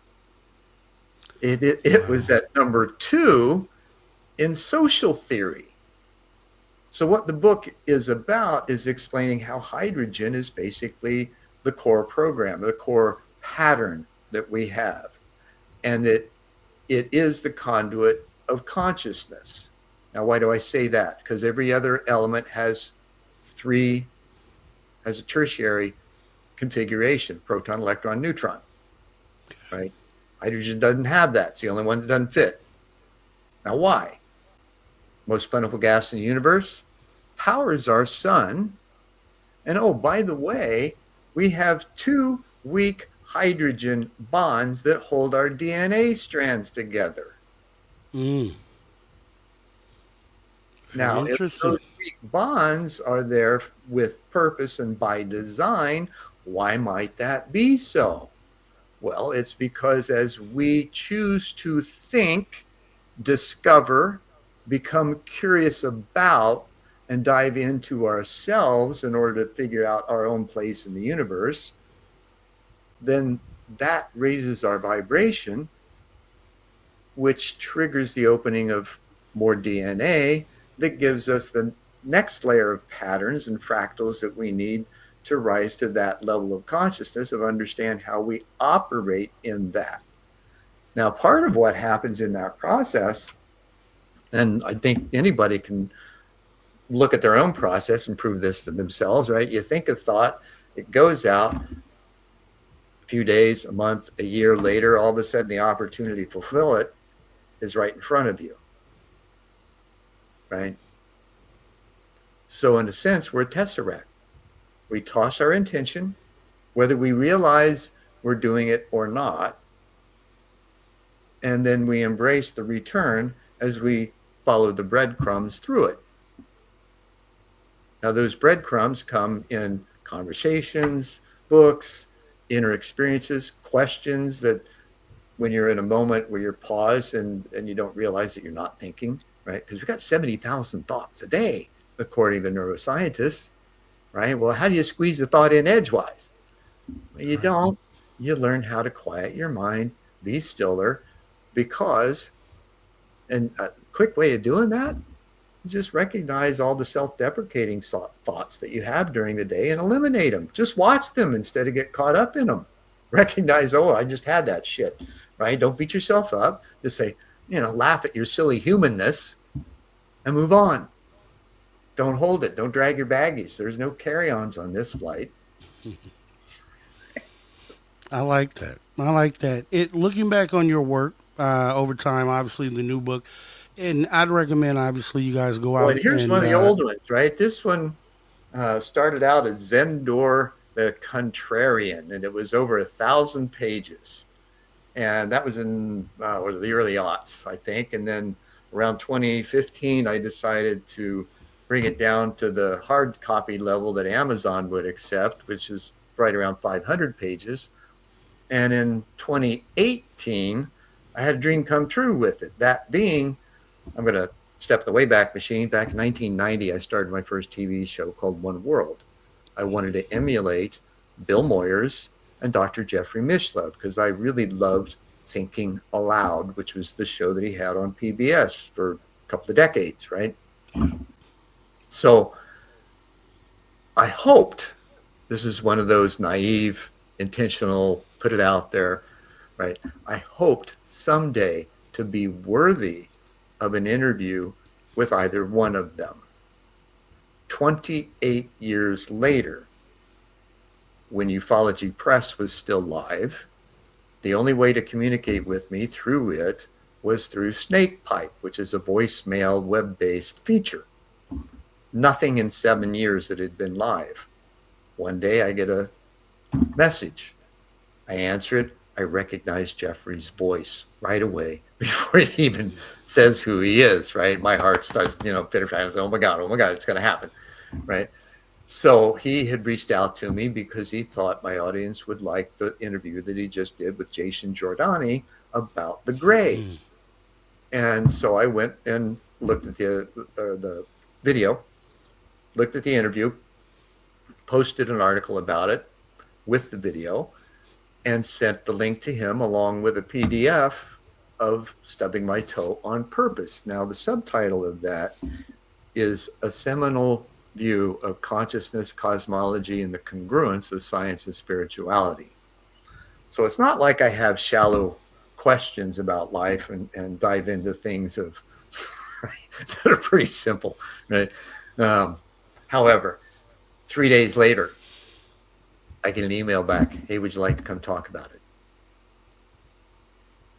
It was at #2 in social theory. So what the book is about is explaining how hydrogen is basically the core program, the core pattern that we have, and that it is the conduit of consciousness. Now, why do I say that? Because every other element has a tertiary configuration: proton, electron, neutron, right? Hydrogen doesn't have that. It's the only one that doesn't fit. Now, why? Most plentiful gas in the universe powers our sun. And oh, by the way, we have 2 weak hydrogen bonds that hold our DNA strands together. very Now, if interesting. those weak bonds are there with purpose and by design, why might that be so? Well, it's because as we choose to think, discover, become curious about, and dive into ourselves in order to figure out our own place in the universe, then that raises our vibration, which triggers the opening of more DNA that gives us the next layer of patterns and fractals that we need to rise to that level of consciousness of understand how we operate in that. Now, part of what happens in that process, and I think anybody can look at their own process and prove this to themselves, right? You think a thought, it goes out a few days, a month, a year later, all of a sudden the opportunity to fulfill it is right in front of you, right? So in a sense, we're a tesseract. We toss our intention, whether we realize we're doing it or not, and then we embrace the return as we follow the breadcrumbs through it. Now, those breadcrumbs come in conversations, books, inner experiences, questions that when you're in a moment where you're paused and you don't realize that you're not thinking, right? Because we've got 70,000 thoughts a day, according to neuroscientists, right? Well, how do you squeeze a thought in edgewise? Well, you don't. You learn how to quiet your mind, be stiller, because, and a quick way of doing that is just recognize all the self-deprecating thoughts that you have during the day and eliminate them. Just watch them instead of get caught up in them. Recognize, oh, I just had that shit, right? Don't beat yourself up. Just say, laugh at your silly humanness and move on. Don't hold it. Don't drag your baggage. There's no carry-ons on this flight. I like that. Looking back on your work over time, obviously the new book, and I'd recommend obviously you guys go Well, out. and here's one of the old ones, right? This one started out as Zen the Contrarian, and it was over 1,000 pages. And that was in the early aughts, I think. And then around 2015, I decided to bring it down to the hard copy level that Amazon would accept, which is right around 500 pages. And in 2018, I had a dream come true with it. That being, I'm going to step the Wayback Machine. Back in 1990, I started my first TV show called One World. I wanted to emulate Bill Moyers and Dr. Jeffrey Mishlove because I really loved Thinking Aloud, which was the show that he had on PBS for a couple of decades, right? So I hoped, this is one of those naive, intentional, put it out there, right? I hoped someday to be worthy of an interview with either one of them. 28 years later, when Ufology Press was still live, the only way to communicate with me through it was through SnakePipe, which is a voicemail web-based feature. Nothing in 7 years that had been live. One day I get a message. I answer it. I recognize Jeffrey's voice right away before he even says who he is, right? My heart starts, pitter-patter. I say, oh my God, it's going to happen, right? So he had reached out to me because he thought my audience would like the interview that he just did with Jason Giordani about the Greys. And so I went and looked at the video, looked at the interview, posted an article about it with the video, and sent the link to him along with a PDF of Stubbing My Toe on Purpose. Now, the subtitle of that is A Seminal View of Consciousness, Cosmology, and the Congruence of Science and Spirituality. So it's not like I have shallow questions about life and dive into things of that are pretty simple, right? However, 3 days later, I get an email back. Hey, would you like to come talk about it?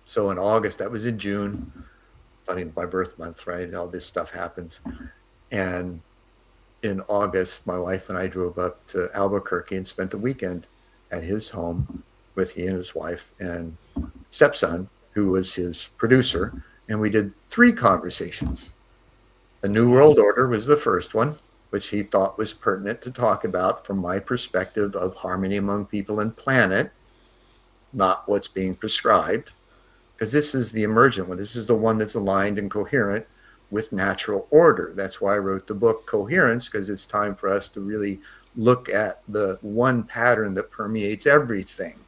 So in August, that was in June, funny, my birth month, right? All this stuff happens. And in August, my wife and I drove up to Albuquerque and spent the weekend at his home with he and his wife and stepson, who was his producer. And we did 3 conversations. The New World Order was the first one, which he thought was pertinent to talk about from my perspective of harmony among people and planet, not what's being prescribed, because this is the emergent one. This is the one that's aligned and coherent with natural order. That's why I wrote the book Coherence, because it's time for us to really look at the one pattern that permeates everything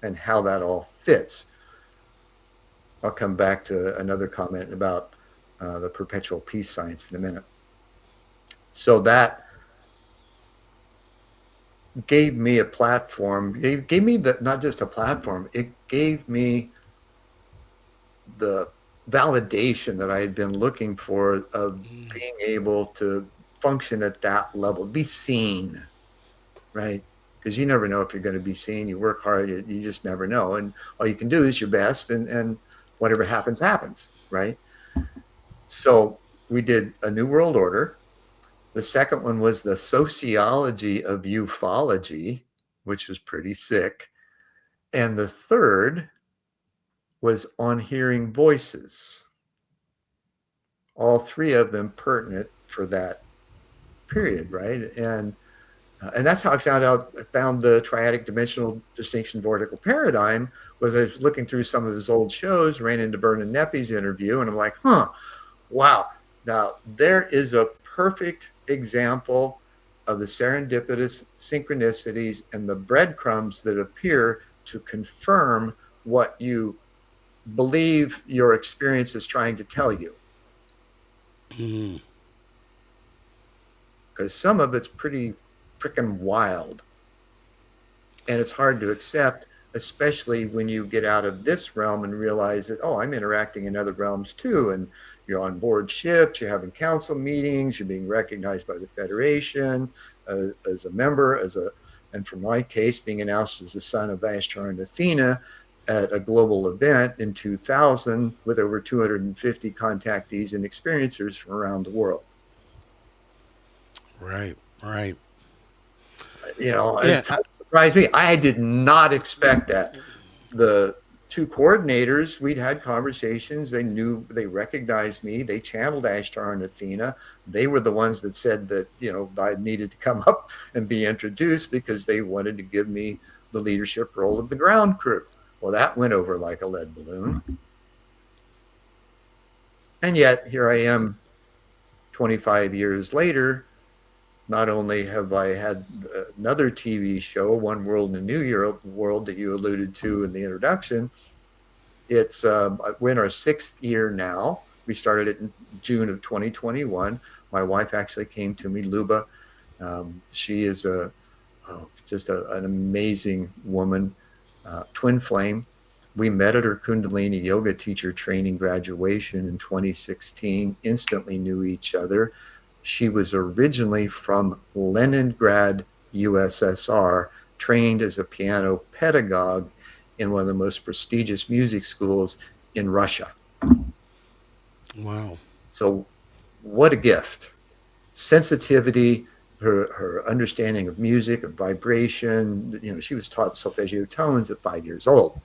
and how that all fits. I'll come back to another comment about the perpetual peace science in a minute. So that gave me a platform. It gave me not just a platform, it gave me the validation that I had been looking for of being able to function at that level, be seen, right? Because you never know if you're going to be seen. You work hard, you just never know. And all you can do is your best, and whatever happens, happens, right? So we did A New World Order. The second one was The Sociology of Ufology, which was pretty sick. And the third was On Hearing Voices. All three of them pertinent for that period, right? And that's how I found the triadic dimensional distinction vortical paradigm. Was I was looking through some of his old shows, ran into Vernon Neppy's interview, and I'm like, wow. Now there is a perfect example of the serendipitous synchronicities and the breadcrumbs that appear to confirm what you believe your experience is trying to tell you. Because some of it's pretty freaking wild, and it's hard to accept, especially when you get out of this realm and realize that, oh, I'm interacting in other realms too, and you're on board ships, you're having council meetings, you're being recognized by the Federation as a member, and for my case, being announced as the son of Ashtar and Athena at a global event in 2000 with over 250 contactees and experiencers from around the world. Right. It surprised me. I did not expect that. The two coordinators, we'd had conversations. They recognized me. They channeled Ashtar and Athena. They were the ones that said that, I needed to come up and be introduced because they wanted to give me the leadership role of the ground crew. Well, that went over like a lead balloon. And yet here I am 25 years later. Not only have I had another TV show, One World in a New World, that you alluded to in the introduction. It's we're in our 6th year now. We started it in June of 2021. My wife actually came to me, Luba. She is just an amazing woman, twin flame. We met at her Kundalini yoga teacher training graduation in 2016, instantly knew each other. She was originally from Leningrad, USSR, trained as a piano pedagogue in one of the most prestigious music schools in Russia. Wow. So what a gift. Sensitivity, her understanding of music, of vibration. She was taught solfeggio tones at 5 years old.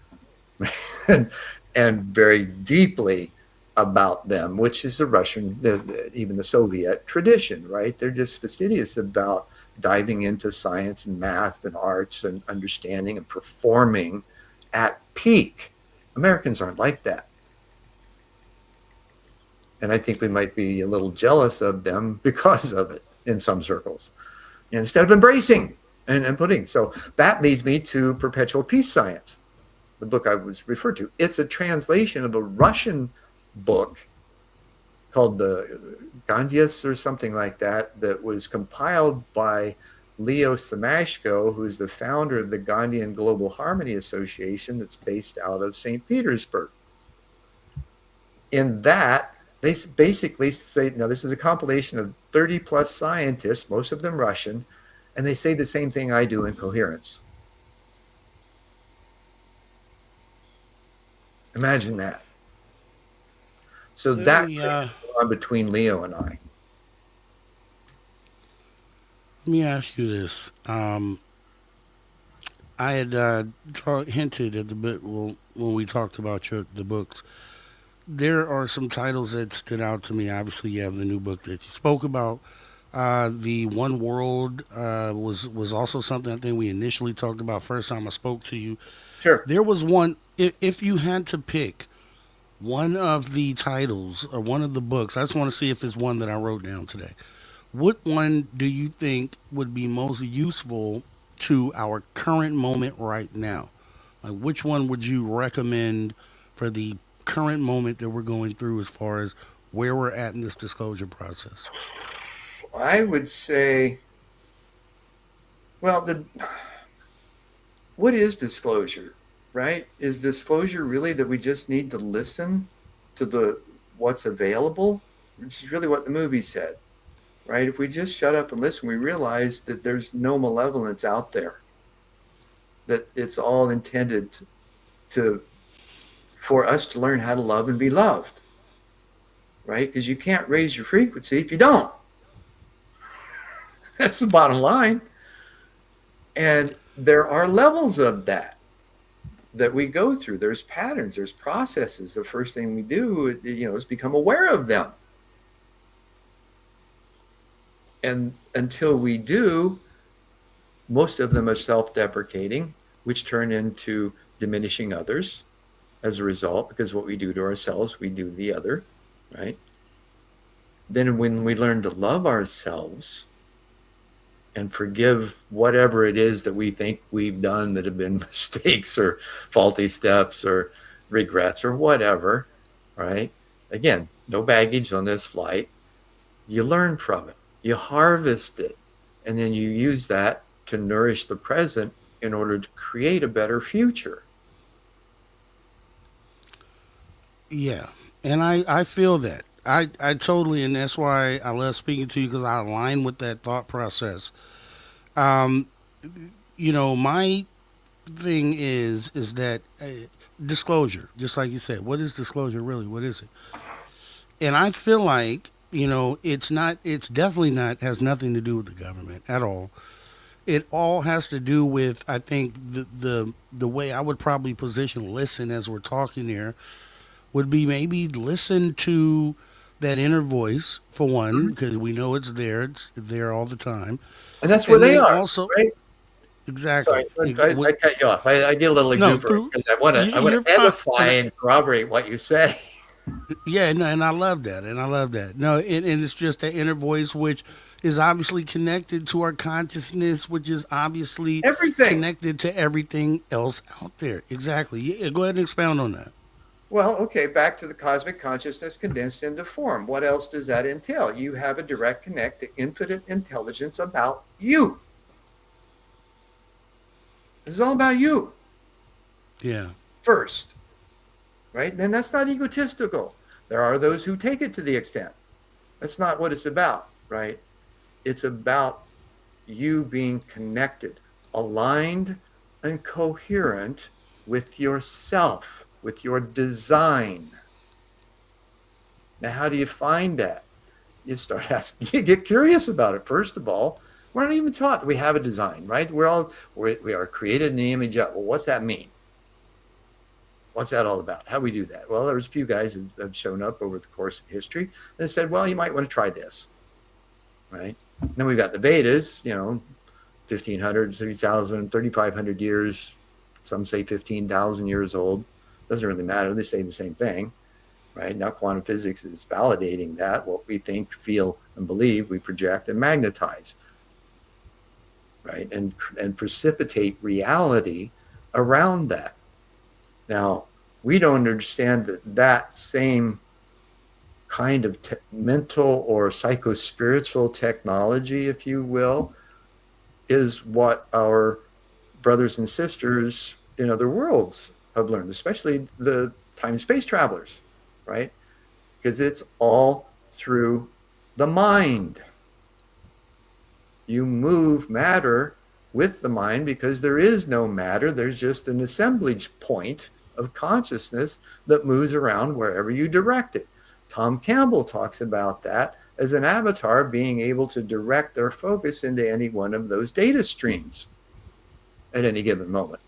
and very deeply about them, which is the Russian, even the Soviet tradition, right? They're just fastidious about diving into science and math and arts and understanding and performing at peak. Americans aren't like that. And I think we might be a little jealous of them because of it in some circles, instead of embracing and putting. So that leads me to Perpetual Peace Science, the book I was referred to. It's a translation of a Russian book called the Gandias or something like that was compiled by Leo Samashko, who's the founder of the Gandhian Global Harmony Association that's based out of St. Petersburg. In that, they basically say, now this is a compilation of 30 plus scientists, most of them Russian, and they say the same thing I do in coherence. Imagine that. So that on between Leo and I. Let me ask you this. I had hinted at the bit when we talked about the books. There are some titles that stood out to me. Obviously, you have the new book that you spoke about. The One World was also something I think we initially talked about first time I spoke to you. Sure. There was one. If you had to pick one of the titles or one of the books, I just want to see if it's one that I wrote down today. What one do you think would be most useful to our current moment right now? Like, which one would you recommend for the current moment that we're going through as far as where we're at in this disclosure process? I would say, well, what is disclosure, right? Is disclosure really that we just need to listen to what's available, which is really what the movie said, right? If we just shut up and listen, we realize that there's no malevolence out there, that it's all intended for us to learn how to love and be loved, right? Because you can't raise your frequency if you don't. That's the bottom line. And there are levels of that we go through. There's patterns, there's processes. The first thing we do, is become aware of them. And until we do, most of them are self-deprecating, which turn into diminishing others as a result, because what we do to ourselves, we do to the other, right? Then when we learn to love ourselves and forgive whatever it is that we think we've done that have been mistakes or faulty steps or regrets or whatever, right? Again, no baggage on this flight. You learn from it, you harvest it, and then you use that to nourish the present in order to create a better future. Yeah, and I feel that. I totally, and that's why I love speaking to you because I align with that thought process. Um, my thing is that disclosure, just like you said, what is disclosure really? What is it? And I feel like it's not. It's definitely not. Has nothing to do with the government at all. It all has to do with, I think, the way I would probably position listen as we're talking here would be maybe listen to that inner voice for one, Mhm. because we know it's there all the time, And that's where and they then are, also right? Sorry, exactly I cut you off. I get a little no exuberant through because I want you're to fine, edify and corroborate what you say. yeah, no, and I love that, no, and it's just that inner voice which is obviously connected to our consciousness, which is obviously Everything. connected to everything else out there. Exactly. Yeah, go ahead and expound on that. Well, okay, back to the cosmic consciousness condensed into form. What else does that entail? You have a direct connect to infinite intelligence about you. This is all about you Yeah. first, right? And that's not egotistical. There are those who take it to the extent. That's not what it's about, right? It's about you being connected, aligned, and coherent with yourself, with your design. Now, how do you find that? You start asking, you get curious about it. First of all, we're not even taught that we have a design, right? We are created in the image of, well, what's that mean? What's that all about? How do we do that? Well, there's a few guys that have shown up over the course of history and said, well, you might want to try this, right? Then we've got the Vedas, 1,500, 3,000, 3,500 years. Some say 15,000 years old. Doesn't really matter. They say the same thing, right? Now quantum physics is validating that. What we think, feel, and believe, we project and magnetize, right? And precipitate reality around that. Now, we don't understand that same kind of mental or psycho-spiritual technology, if you will, is what our brothers and sisters in other worlds have learned, especially the time and space travelers, right? Because it's all through the mind. You move matter with the mind because there is no matter. There's just an assemblage point of consciousness that moves around wherever you direct it. Tom Campbell talks about that as an avatar being able to direct their focus into any one of those data streams at any given moment,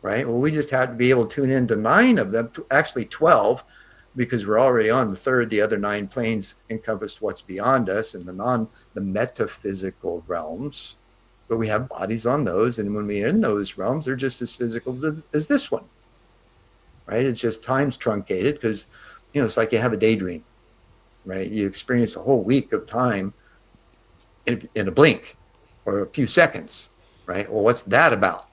right? Well, we just have to be able to tune into 9 of them, actually 12, because we're already on the third. The other 9 planes encompass what's beyond us in the metaphysical realms, but we have bodies on those, and when we're in those realms, they're just as physical as this one, right? It's just time's truncated because, it's like you have a daydream, right? You experience a whole week of time in a blink or a few seconds, right? Well, what's that about,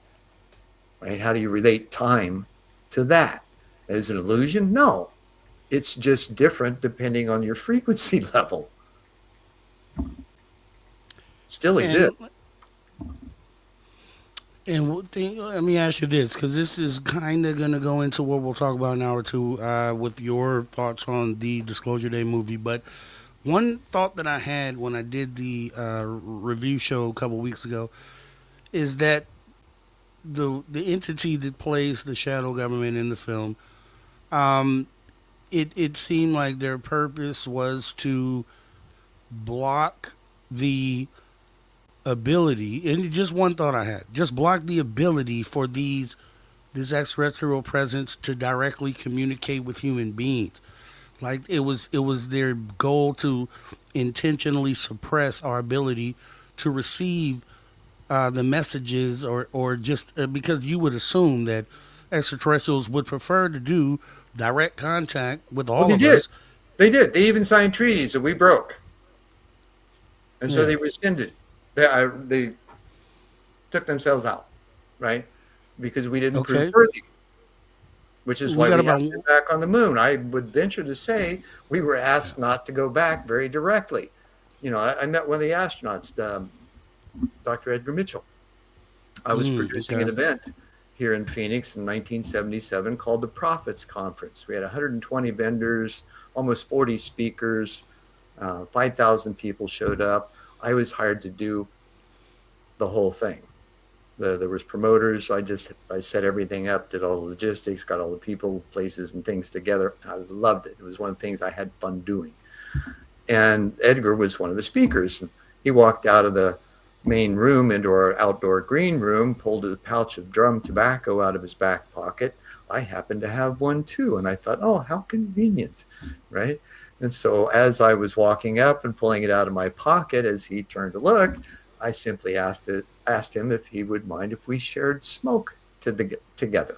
right? How do you relate time to that? Is it an illusion? No, it's just different depending on your frequency level. Still exists. Let me ask you this, because this is kind of going to go into what we'll talk about in an hour or two with your thoughts on the Disclosure Day movie. But one thought that I had when I did the review show a couple weeks ago is that the entity that plays the shadow government in the film, it seemed like their purpose was to block the ability, and just one thought I had, just block the ability for this extraterrestrial presence to directly communicate with human beings. Like it was their goal to intentionally suppress our ability to receive the messages, or just because you would assume that extraterrestrials would prefer to do direct contact with Well, all they of did. us. They did. They even signed treaties that we broke. And so Yeah. they rescinded. They took themselves out, right? Because we didn't prove Okay, worthy, which is we why got we have about. to get back on the moon. I would venture to say we were asked not to go back very directly. I met one of the astronauts, Dr. Edgar Mitchell. I was producing Okay. an event here in Phoenix in 1977 called the Prophets Conference. We had 120 vendors, almost 40 speakers, 5,000 people showed up. I was hired to do the whole thing. There was promoters. I set everything up, did all the logistics, got all the people, places, and things together. I loved it. It was one of the things I had fun doing. And Edgar was one of the speakers. He walked out of the main room into our outdoor green room, pulled a pouch of drum tobacco out of his back pocket. I happened to have one too. And I thought, oh, how convenient, right? And so as I was walking up and pulling it out of my pocket, as he turned to look, I simply asked him if he would mind if we shared smoke together.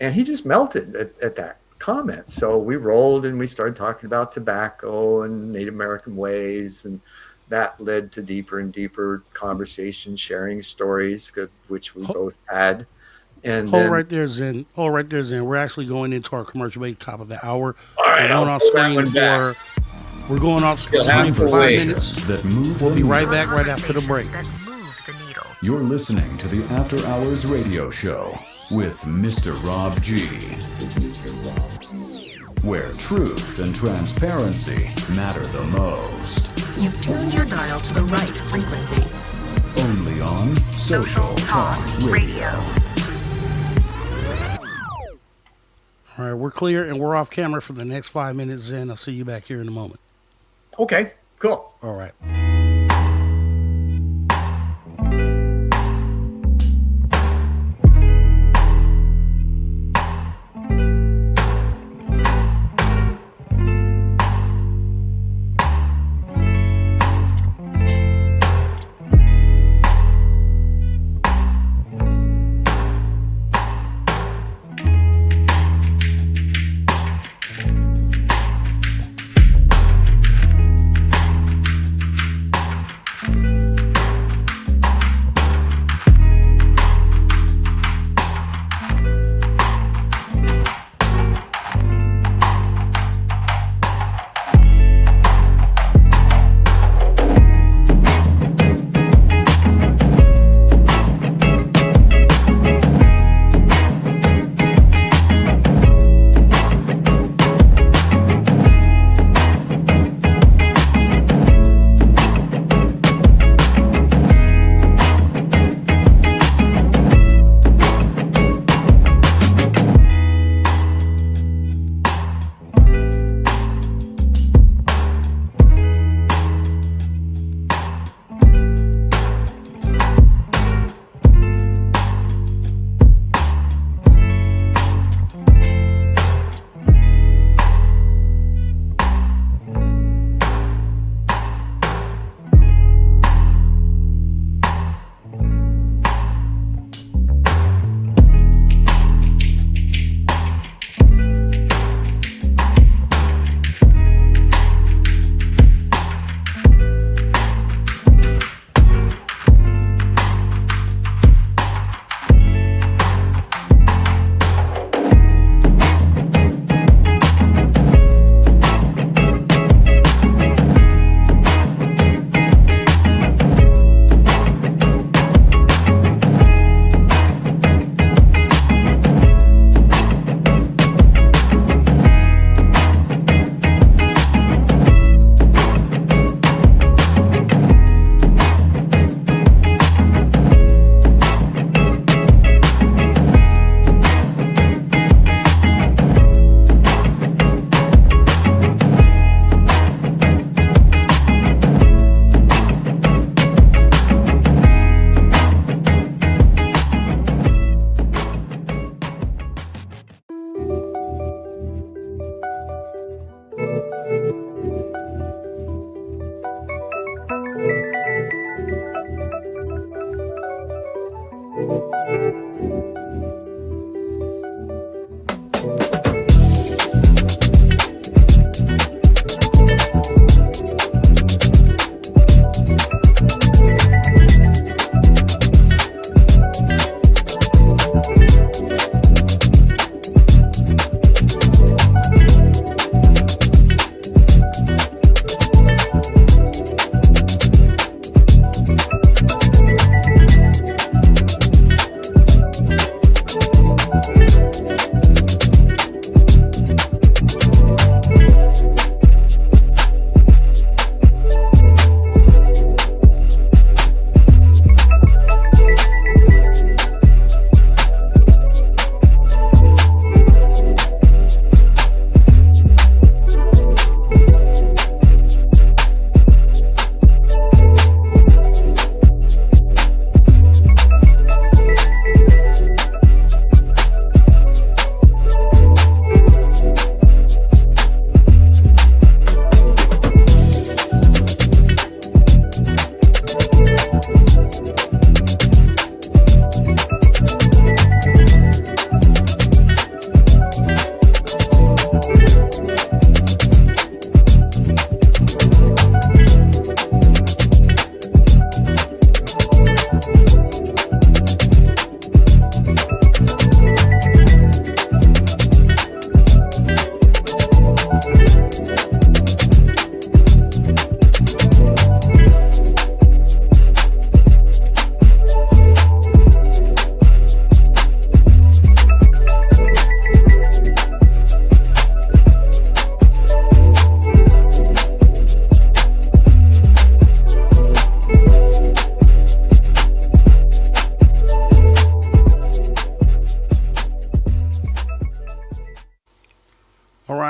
And he just melted at that comment. So we rolled and we started talking about tobacco and Native American ways, and that led to deeper and deeper conversations, sharing stories, which we both had. And Hold then, right there, Zen. Hold right there, Zen. We're actually going into our commercial break, top of the hour. all We're right, going I'll off pull that screen one back. We're going off You'll have screen to for 5 wait. minutes. That move We'll the be right needle. back right after the break. That move the needle. You're listening to the After Hours Radio Show with Mr. Rob G. Where truth and transparency matter the most. You've tuned your dial to the right frequency. Only on Social Talk Radio. All right, we're clear and we're off camera for the next 5 minutes, Zen. I'll see you back here in a moment. Okay, cool. All right.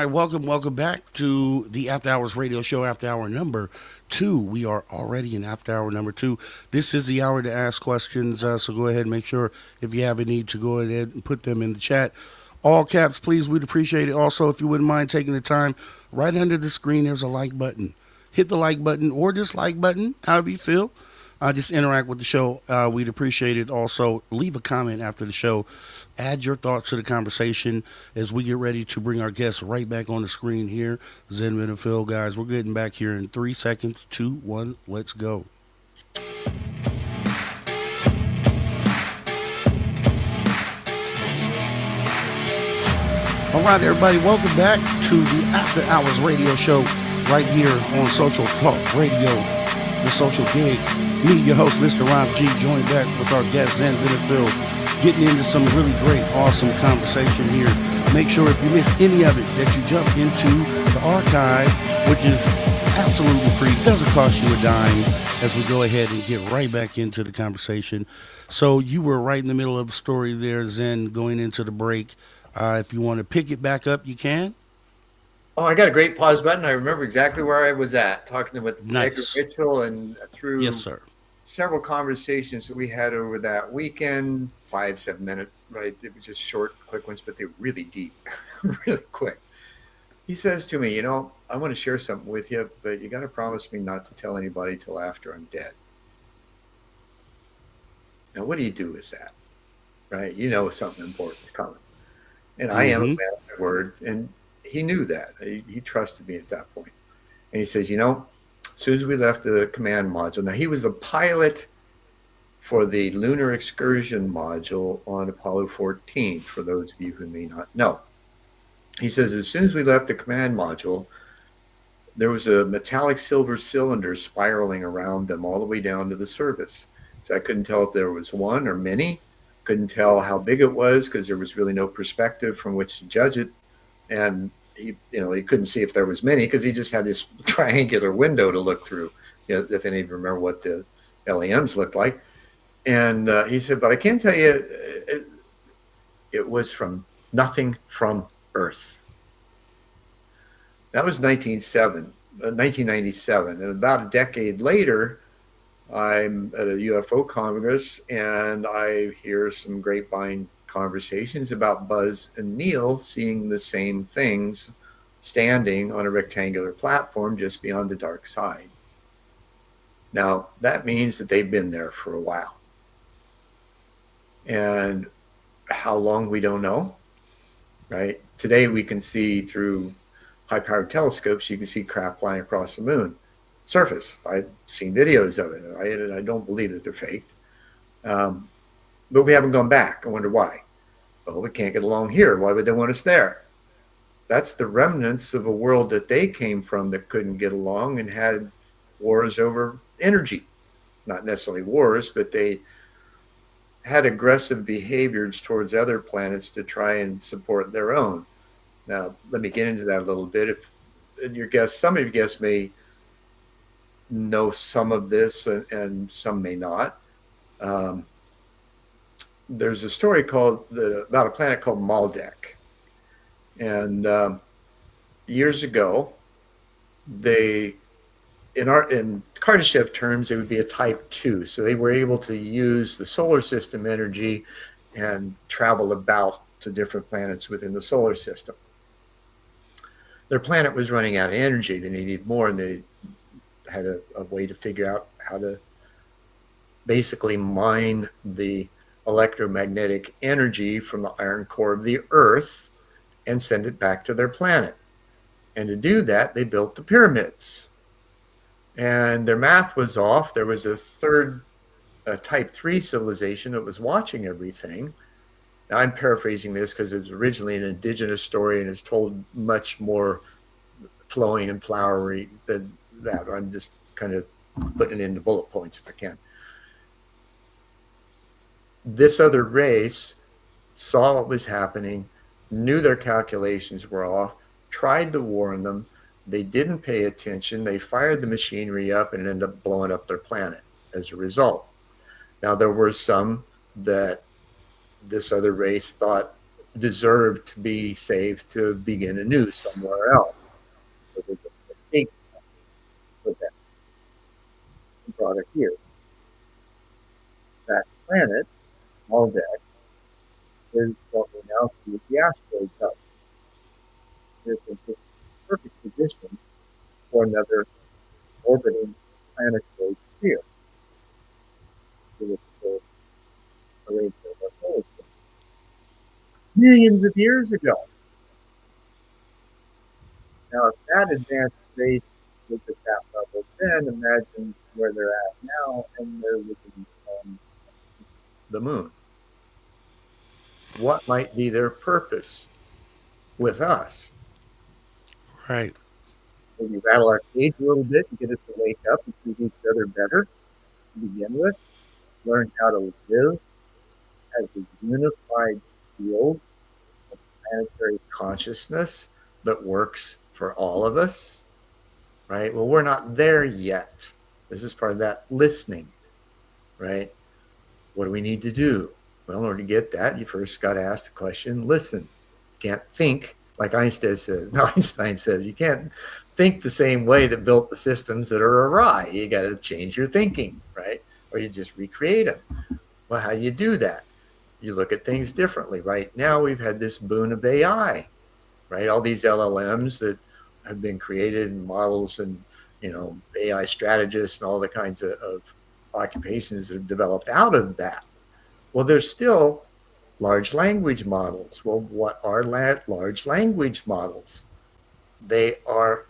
right, welcome back to the After Hours Radio Show, After Hour number 2. We are already in After Hour number 2. This is the hour to ask questions, so go ahead and make sure if you have a need to go ahead and put them in the chat. All caps, please, we'd appreciate it. Also, if you wouldn't mind taking the time, right under the screen, there's a like button. Hit the like button or dislike button, however you feel. Just interact with the show. We'd appreciate it. Also, leave a comment after the show. Add your thoughts to the conversation as we get ready to bring our guests right back on the screen here. Zen Benefiel, guys. We're getting back here in 3 seconds. 2, 1, let's go. All right, everybody. Welcome back to the After Hours Radio Show right here on Social Talk Radio, the Social Gig. Me, your host, Mr. Rob G, joined back with our guest, Zen Benefiel, getting into some really great, awesome conversation here. Make sure if you missed any of it that you jump into the archive, which is absolutely free, doesn't cost you a dime, as we go ahead and get right back into the conversation. So you were right in the middle of a story there, Zen, going into the break. If you want to pick it back up, you can. Oh, I got a great pause button. I remember exactly where I was at, talking with Nice. Edgar Mitchell, and through Yes, sir. several conversations that we had over that weekend, 5-7 minute, right? It was just short, quick ones, but they were really deep, really quick. He says to me, I want to share something with you, but you got to promise me not to tell anybody till after I'm dead. Now, what do you do with that? Right? Something important is coming. And I am a man of my word, and he knew that. He trusted me at that point. And he says, as soon as we left the command module, now he was the pilot for the lunar excursion module on Apollo 14, for those of you who may not know. He says, as soon as we left the command module, there was a metallic silver cylinder spiraling around them all the way down to the surface. So I couldn't tell if there was one or many. Couldn't tell how big it was because there was really no perspective from which to judge it. And he couldn't see if there was many because he just had this triangular window to look through, if any of you remember what the LEMs looked like. And he said, but I can tell you it was from nothing from Earth. That was 1997. And about a decade later, I'm at a UFO Congress, and I hear some grapevine conversations about Buzz and Neil seeing the same things standing on a rectangular platform just beyond the dark side. Now, that means that they've been there for a while. And how long, we don't know, right? Today, we can see through high-powered telescopes, you can see craft flying across the moon surface. I've seen videos of it, right? And I don't believe that they're faked. But we haven't gone back. I wonder why. Well, we can't get along here. Why would they want us there? That's the remnants of a world that they came from that couldn't get along and had wars over energy. Not necessarily wars, but they had aggressive behaviors towards other planets to try and support their own. Now, let me get into that a little bit. Some of your guests may know some of this and some may not. There's a story about a planet called Maldek. And years ago, in Kardashev terms, it would be a type 2. So they were able to use the solar system energy and travel about to different planets within the solar system. Their planet was running out of energy. They needed more, and they had a way to figure out how to basically mine the electromagnetic energy from the iron core of the Earth and send it back to their planet. And to do that, they built the pyramids. And their math was off. There was a third type 3 civilization that was watching everything. Now, I'm paraphrasing this because it was originally an indigenous story and is told much more flowing and flowery than that. I'm just kind of putting it into bullet points if I can. This other race saw what was happening, knew their calculations were off, tried to warn them. They didn't pay attention. They fired the machinery up and ended up blowing up their planet as a result. Now, there were some that this other race thought deserve to be saved to begin anew somewhere else. So there's a mistake for that and brought it here. That planet, Malbec, is what we now see as the asteroid belt. It's a perfect position for another orbiting planetoid sphere. Arrangement of our solar system. Millions of years ago. Now, if that advanced race was at that level then, imagine where they're at now, and they're looking on the moon. What might be their purpose with us? Right. Maybe rattle our cage a little bit and get us to wake up and treat each other better to begin with. Learn how to live as a unified field of planetary consciousness that works for all of us, right? Well, we're not there yet. This is part of that listening, right? What do we need to do? Well, in order to get that, you first got to ask the question, listen. You can't think like Einstein says, you can't think the same way that built the systems that are awry. You got to change your thinking, right? Or you just recreate them. Well, how do you do that? You look at things differently. Right now, we've had this boon of AI, right? All these LLMs that have been created and models and, AI strategists and all the kinds of occupations that have developed out of that. Well, there's still large language models. Well, what are large language models? They are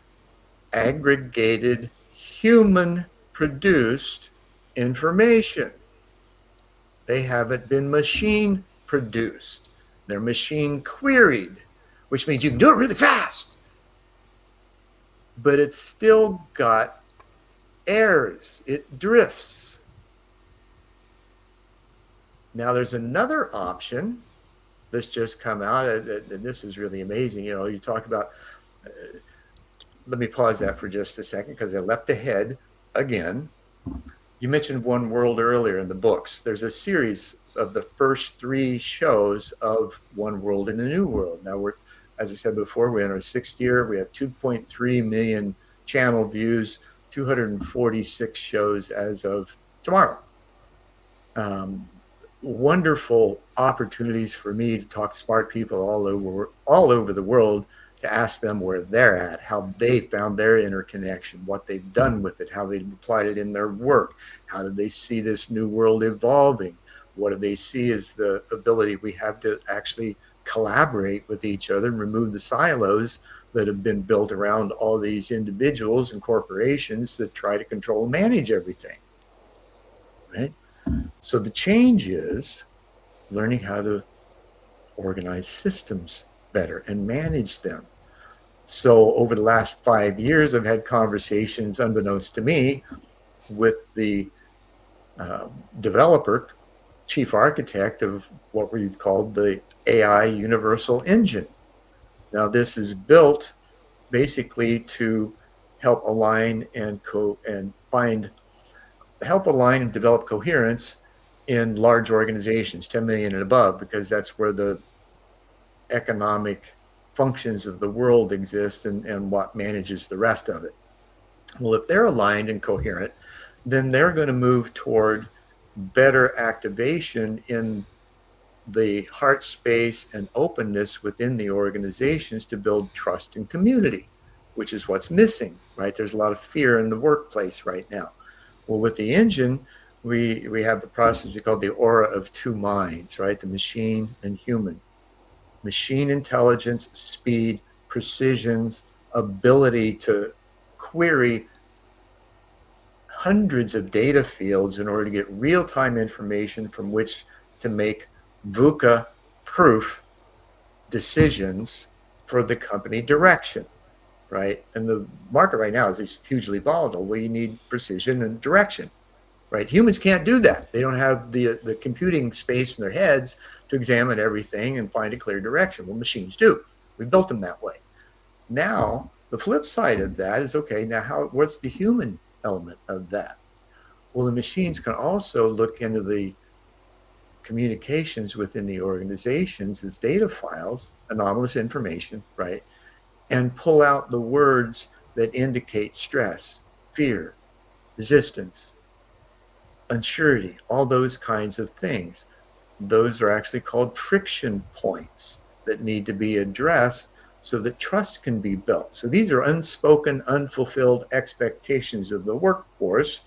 aggregated human produced information. They haven't been machine produced. They're machine queried, which means you can do it really fast. But it's still got errors. It drifts. Now there's another option that's just come out, and this is really amazing. You talk about, let me pause that for just a second because I leapt ahead again. You mentioned One World earlier in the books. There's a series of the first 3 shows of One World in a New World. Now we're, as I said before, we're in our 6th year. We have 2.3 million channel views, 246 shows as of tomorrow. Wonderful opportunities for me to talk to smart people all over the world, to ask them where they're at, how they found their interconnection, what they've done with it, how they've applied it in their work, how do they see this new world evolving, what do they see as the ability we have to actually collaborate with each other and remove the silos that have been built around all these individuals and corporations that try to control and manage everything, right? So the change is learning how to organize systems better and manage them. So over the last 5 years, I've had conversations, unbeknownst to me, with the developer, chief architect of what we've called the AI Universal Engine. Now, this is built basically to help align and help align and develop coherence in large organizations, 10 million and above, because that's where the economic functions of the world exist and what manages the rest of it. Well, if they're aligned and coherent, then they're going to move toward better activation in the heart space and openness within the organizations to build trust and community, which is what's missing, right? There's a lot of fear in the workplace right now. Well, with the engine, we have the process we call the aura of 2 minds, right? The machine and human. Machine intelligence, speed, precisions, ability to query hundreds of data fields in order to get real-time information from which to make VUCA-proof decisions for the company direction, right? And the market right now is hugely volatile. Well, you need precision and direction, right? Humans can't do that. They don't have the computing space in their heads to examine everything and find a clear direction. Well, machines do. We built them that way. Now, the flip side of that is, okay, now what's the human element of that? Well, the machines can also look into the communications within the organizations as data files, anomalous information, right? And pull out the words that indicate stress, fear, resistance, unsurety, all those kinds of things. Those are actually called friction points that need to be addressed so that trust can be built. So these are unspoken, unfulfilled expectations of the workforce,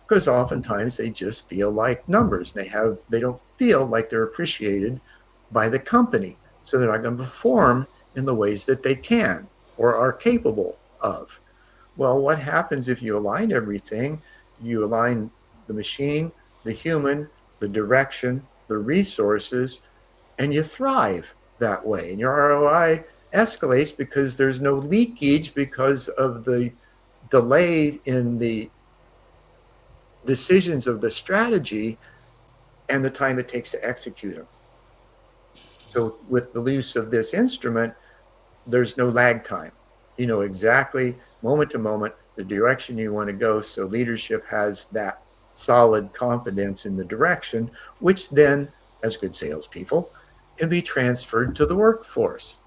because oftentimes they just feel like numbers. They don't feel like they're appreciated by the company. So they're not going to perform in the ways that they can or are capable of. Well, what happens if you align everything? You align the machine, the human, the direction, the resources, and you thrive that way. And your ROI escalates because there's no leakage because of the delay in the decisions of the strategy and the time it takes to execute them. So with the use of this instrument, there's no lag time. You know exactly moment to moment the direction you want to go. So leadership has that solid confidence in the direction, which then, as good salespeople, can be transferred to the workforce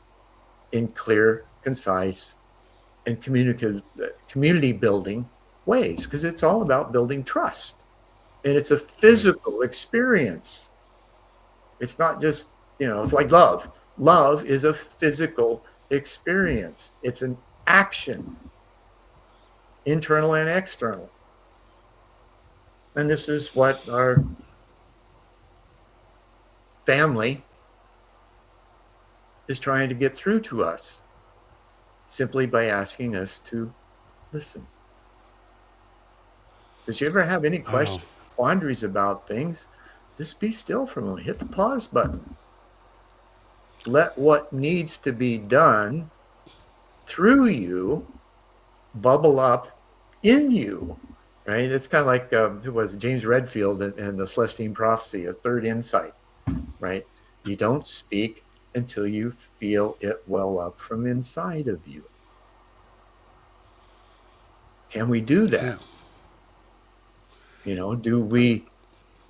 in clear, concise, and community building ways, because it's all about building trust. And it's a physical experience. It's not just, it's like love. Love is a physical experience. It's an action, internal and external. And this is what our family is trying to get through to us, simply by asking us to listen. Does you ever have any questions, quandaries about things? Just be still for a moment. Hit the pause button. Let what needs to be done through you bubble up in you, right? It's kind of like, who was it? James Redfield and the Celestine Prophecy, a third insight, right? You don't speak until you feel it well up from inside of you. Can we do that? Yeah. Do we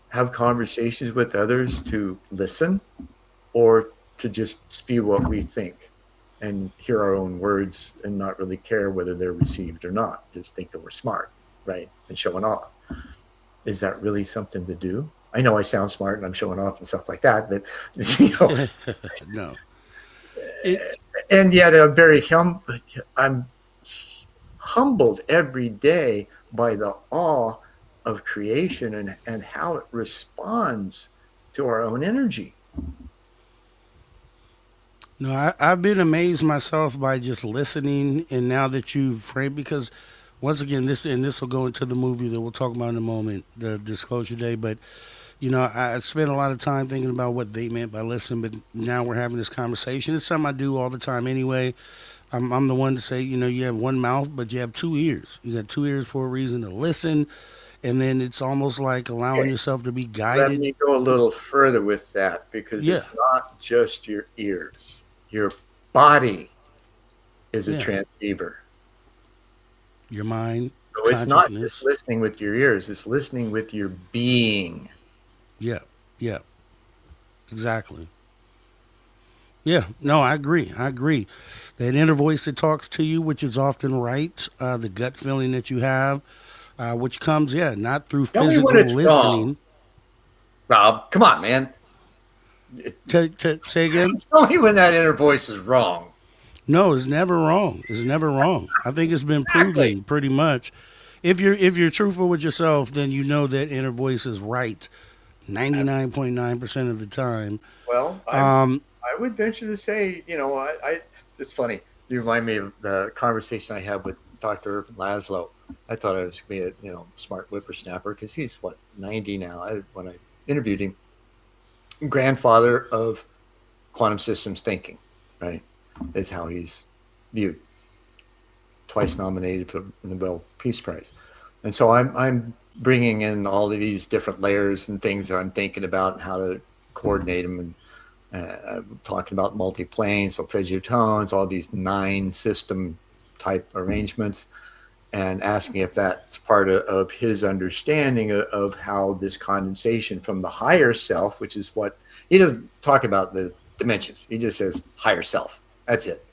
have conversations with others to listen, or to just spew what we think and hear our own words and not really care whether they're received or not? Just think that we're smart, right? And showing off. Is that really something to do? I know I sound smart and I'm showing off and stuff like that, but no. And yet I'm humbled every day by the awe of creation and how it responds to our own energy. No, I've been amazed myself by just listening, and now that you've framed, because once again, this will go into the movie that we'll talk about in a moment, the Disclosure Day. But I spent a lot of time thinking about what they meant by listen, but now we're having this conversation. It's something I do all the time anyway. I'm the one to say, you have one mouth, but you have two ears. You got two ears for a reason, to listen, and then it's almost like allowing yourself to be guided. Let me go a little further with that, because it's not just your ears. Your body is a transceiver. Your mind. So it's not just listening with your ears, it's listening with your being. Yeah. Exactly. Yeah, no, I agree. That inner voice that talks to you, which is often right, the gut feeling that you have, which comes, not through physical listening. Wrong. Rob, come on, man. Say again? Tell me when that inner voice is wrong. No, it's never wrong. I think it's been proven pretty much. If you're truthful with yourself, then you know that inner voice is right 99.9% of the time. Well, I would venture to say, it's funny. You remind me of the conversation I had with Dr. Laszlo. I thought I was going to be a smart whippersnapper, because he's 90 now. When I interviewed him, grandfather of quantum systems thinking, right? Is how he's viewed. Twice nominated for the Nobel Peace Prize. And so I'm bringing in all of these different layers and things that I'm thinking about and how to coordinate them. And talking about multi-plane, solfeggio tones, all these 9 system type arrangements. and asking if that's part of his understanding of how this condensation from the higher self, which is what he doesn't talk about the dimensions. He just says higher self. That's it.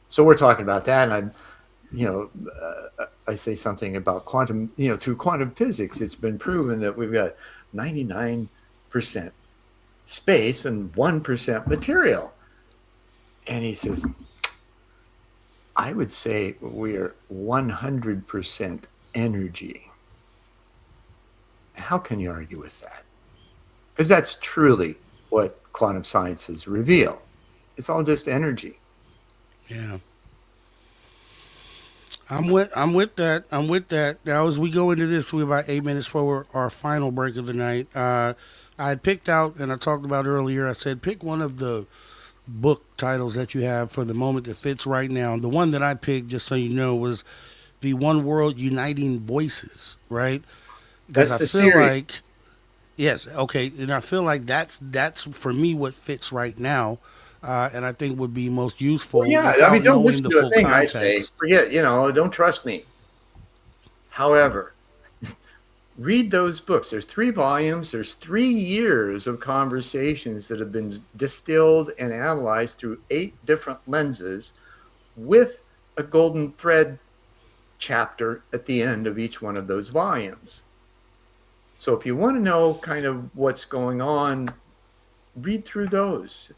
So we're talking about that. And I say something about quantum, through quantum physics, it's been proven that we've got 99% space and 1% material. And he says, I would say we are 100% energy. How can you argue with that? Because that's truly what quantum sciences reveal. It's all just energy. Yeah. I'm with that. I'm with that. Now, as we go into this, we're about 8 minutes for our final break of the night. I had picked out, and I talked about earlier. I said pick one of the book titles that you have for the moment that fits right now. The one that I picked, just so you know, was the One World Uniting Voices. Right? Because That's I the feel series. like yes, okay, and I feel like that's for me what fits right now. And I think would be most Well, useful yeah. I without mean, don't knowing listen the to a full thing I say. context. Forget, don't trust me. However, read those books. There's 3 volumes. There's 3 years of conversations that have been distilled and analyzed through 8 different lenses with a golden thread chapter at the end of each one of those volumes. So if you want to know kind of what's going on, read through those.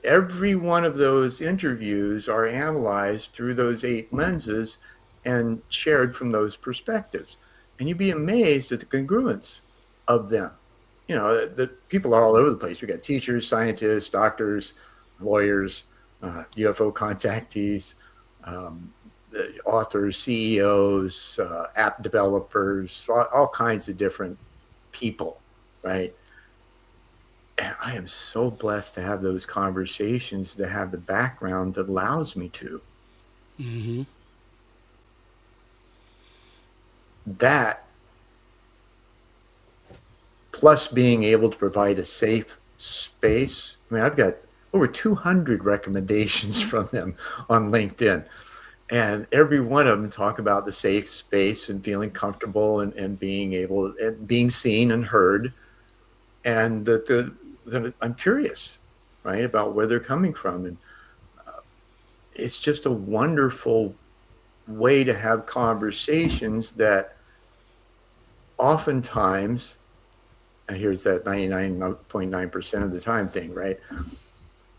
Every one of those interviews are analyzed through those 8 lenses and shared from those perspectives. And you'd be amazed at the congruence of them. The people are all over the place. We got teachers, scientists, doctors, lawyers, UFO contactees, the authors, CEOs, app developers, all kinds of different people, right? And I am so blessed to have those conversations, to have the background that allows me to. Mm-hmm. That, plus being able to provide a safe space. I mean, I've got over 200 recommendations from them on LinkedIn. And every one of them talk about the safe space and feeling comfortable and being able and being seen and heard. And that I'm curious, right, about where they're coming from. And it's just a wonderful way to have conversations that oftentimes, and here's that 99.9% of the time thing, right?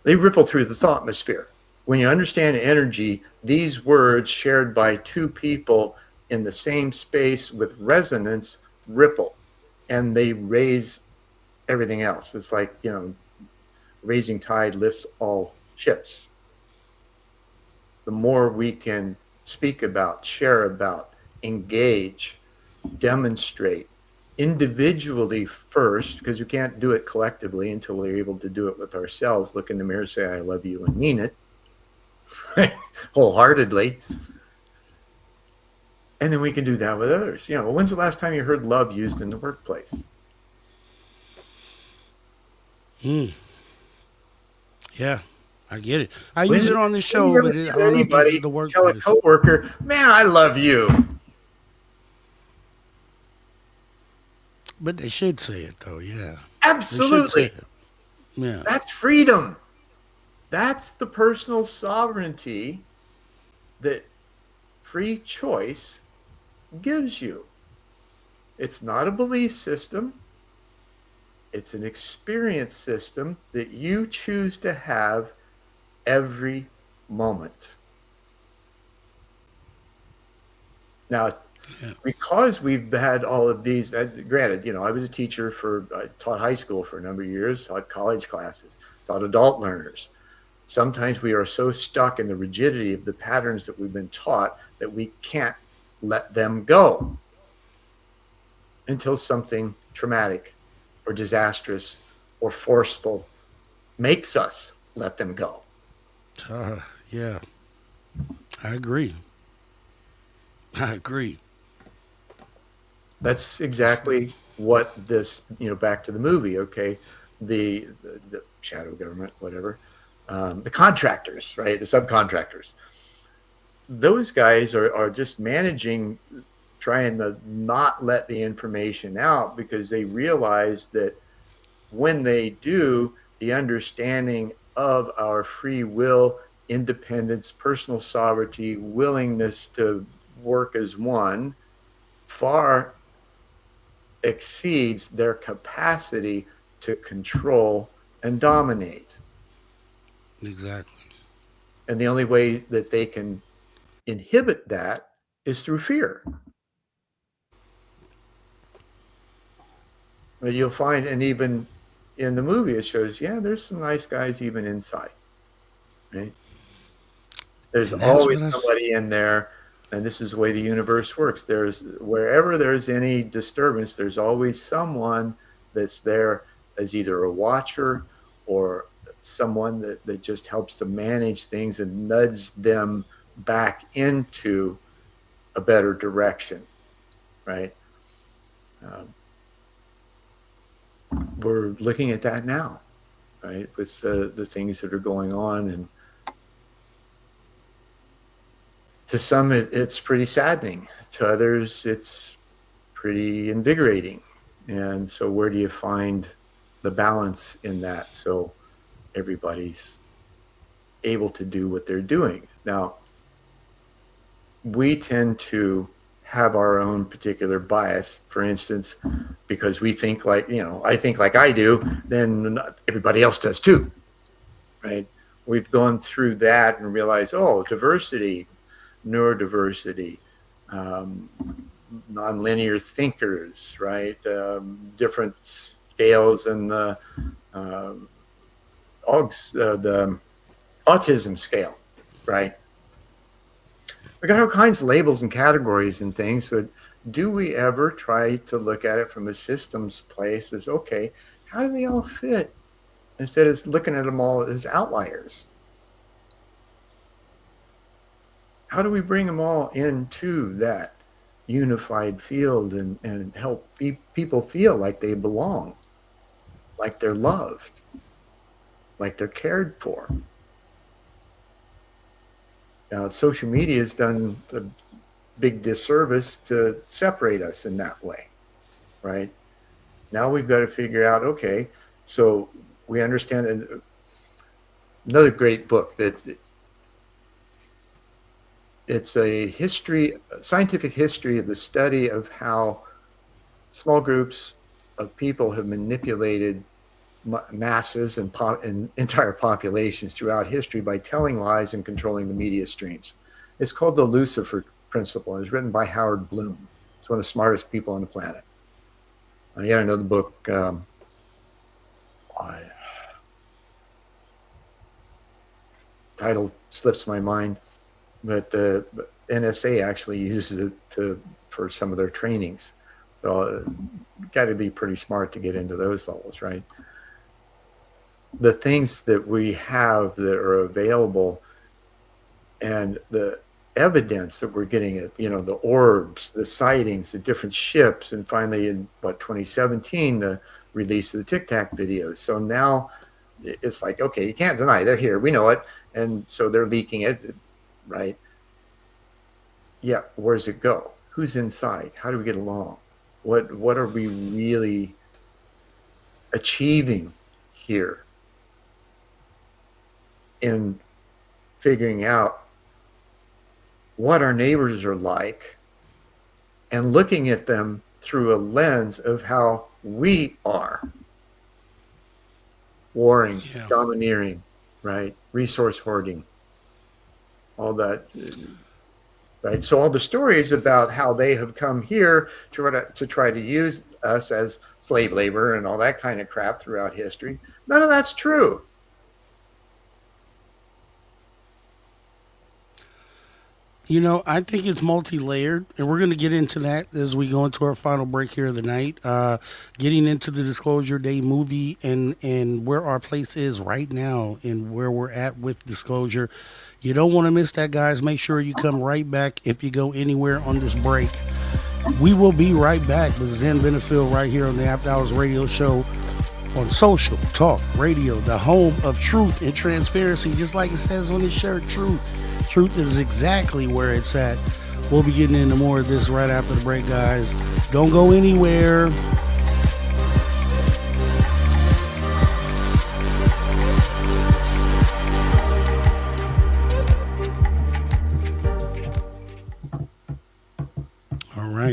They ripple through the thought atmosphere. When you understand energy, these words shared by 2 people in the same space with resonance ripple, and they raise everything else. It's like, raising tide lifts all ships. The more we can speak about, share about, engage, demonstrate individually first, because we can't do it collectively until we're able to do it with ourselves. Look in the mirror, say, I love you, and mean it wholeheartedly. And then we can do that with others. When's the last time you heard love used in the workplace? Yeah, I get it. I use it on this show, but I don't know if this is Anybody the tell a workplace. coworker, man, I love you. But they should say it, though, yeah. They should say Absolutely. it. Yeah. That's freedom. That's the personal sovereignty that free choice gives you. It's not a belief system. It's an experience system that you choose to have every moment. Now, because we've had all of these, granted, I was a teacher I taught high school for a number of years, taught college classes, taught adult learners. Sometimes we are so stuck in the rigidity of the patterns that we've been taught that we can't let them go until something traumatic or disastrous or forceful makes us let them go. Yeah. I agree. That's exactly what this, back to the movie, okay? The shadow government, whatever. The contractors, right? The subcontractors. those guys are just managing, trying to not let the information out, because they realize that when they do, the understanding of our free will, independence, personal sovereignty, willingness to work as one far exceeds their capacity to control and dominate. Exactly. And the only way that they can inhibit that is through fear. But you'll find, and even in the movie, it shows, yeah, there's some nice guys even inside. Right? There's always somebody in there, and this is the way the universe works. Wherever there's any disturbance, there's always someone that's there as either a watcher or someone that just helps to manage things and nudge them back into a better direction, right? We're looking at that now, right, with the things that are going on, and to some it's pretty saddening. To others, it's pretty invigorating. And so where do you find the balance in that so everybody's able to do what they're doing? Now, we tend to have our own particular bias. For instance, because we think like, I think like I do, then everybody else does too, right? We've gone through that and realized, diversity, neurodiversity, nonlinear thinkers, right? Different scales and the autism scale, right? We got all kinds of labels and categories and things, but do we ever try to look at it from a systems place as, okay, how do they all fit? Instead of looking at them all as outliers. How do we bring them all into that unified field and help people feel like they belong, like they're loved, like they're cared for? Now, social media has done a big disservice to separate us in that way, right? Now we've got to figure out, okay, so we understand another great book that it's a scientific history of the study of how small groups of people have manipulated masses and entire populations throughout history by telling lies and controlling the media streams. It's called the Lucifer Principle, and it was written by Howard Bloom. He's one of the smartest people on the planet. You gotta know the book. Title slips my mind, but the NSA actually uses it for some of their trainings. So got to be pretty smart to get into those levels, right? The things that we have that are available and the evidence that we're getting at, the orbs, the sightings, the different ships, and finally in 2017, the release of the Tic Tac videos. So now it's like, okay, you can't deny they're here. We know it. And so they're leaking it, right? Yeah, where does it go? Who's inside? How do we get along? What are we really achieving here in figuring out what our neighbors are like and looking at them through a lens of how we are warring, domineering, right? Resource hoarding, all that, right? So all the stories about how they have come here to try to use us as slave labor and all that kind of crap throughout history, none of that's true. I think it's multi-layered, and we're going to get into that as we go into our final break here of the night. Getting into the Disclosure Day movie and where our place is right now and where we're at with Disclosure. You don't want to miss that, guys. Make sure you come right back if you go anywhere on this break. We will be right back with Zen Benefiel right here on the After Hours Radio Show. on Social Talk Radio, the home of truth and transparency, just like it says on the shirt, truth. Truth is exactly where it's at. We'll be getting into more of this right after the break, guys. Don't go anywhere.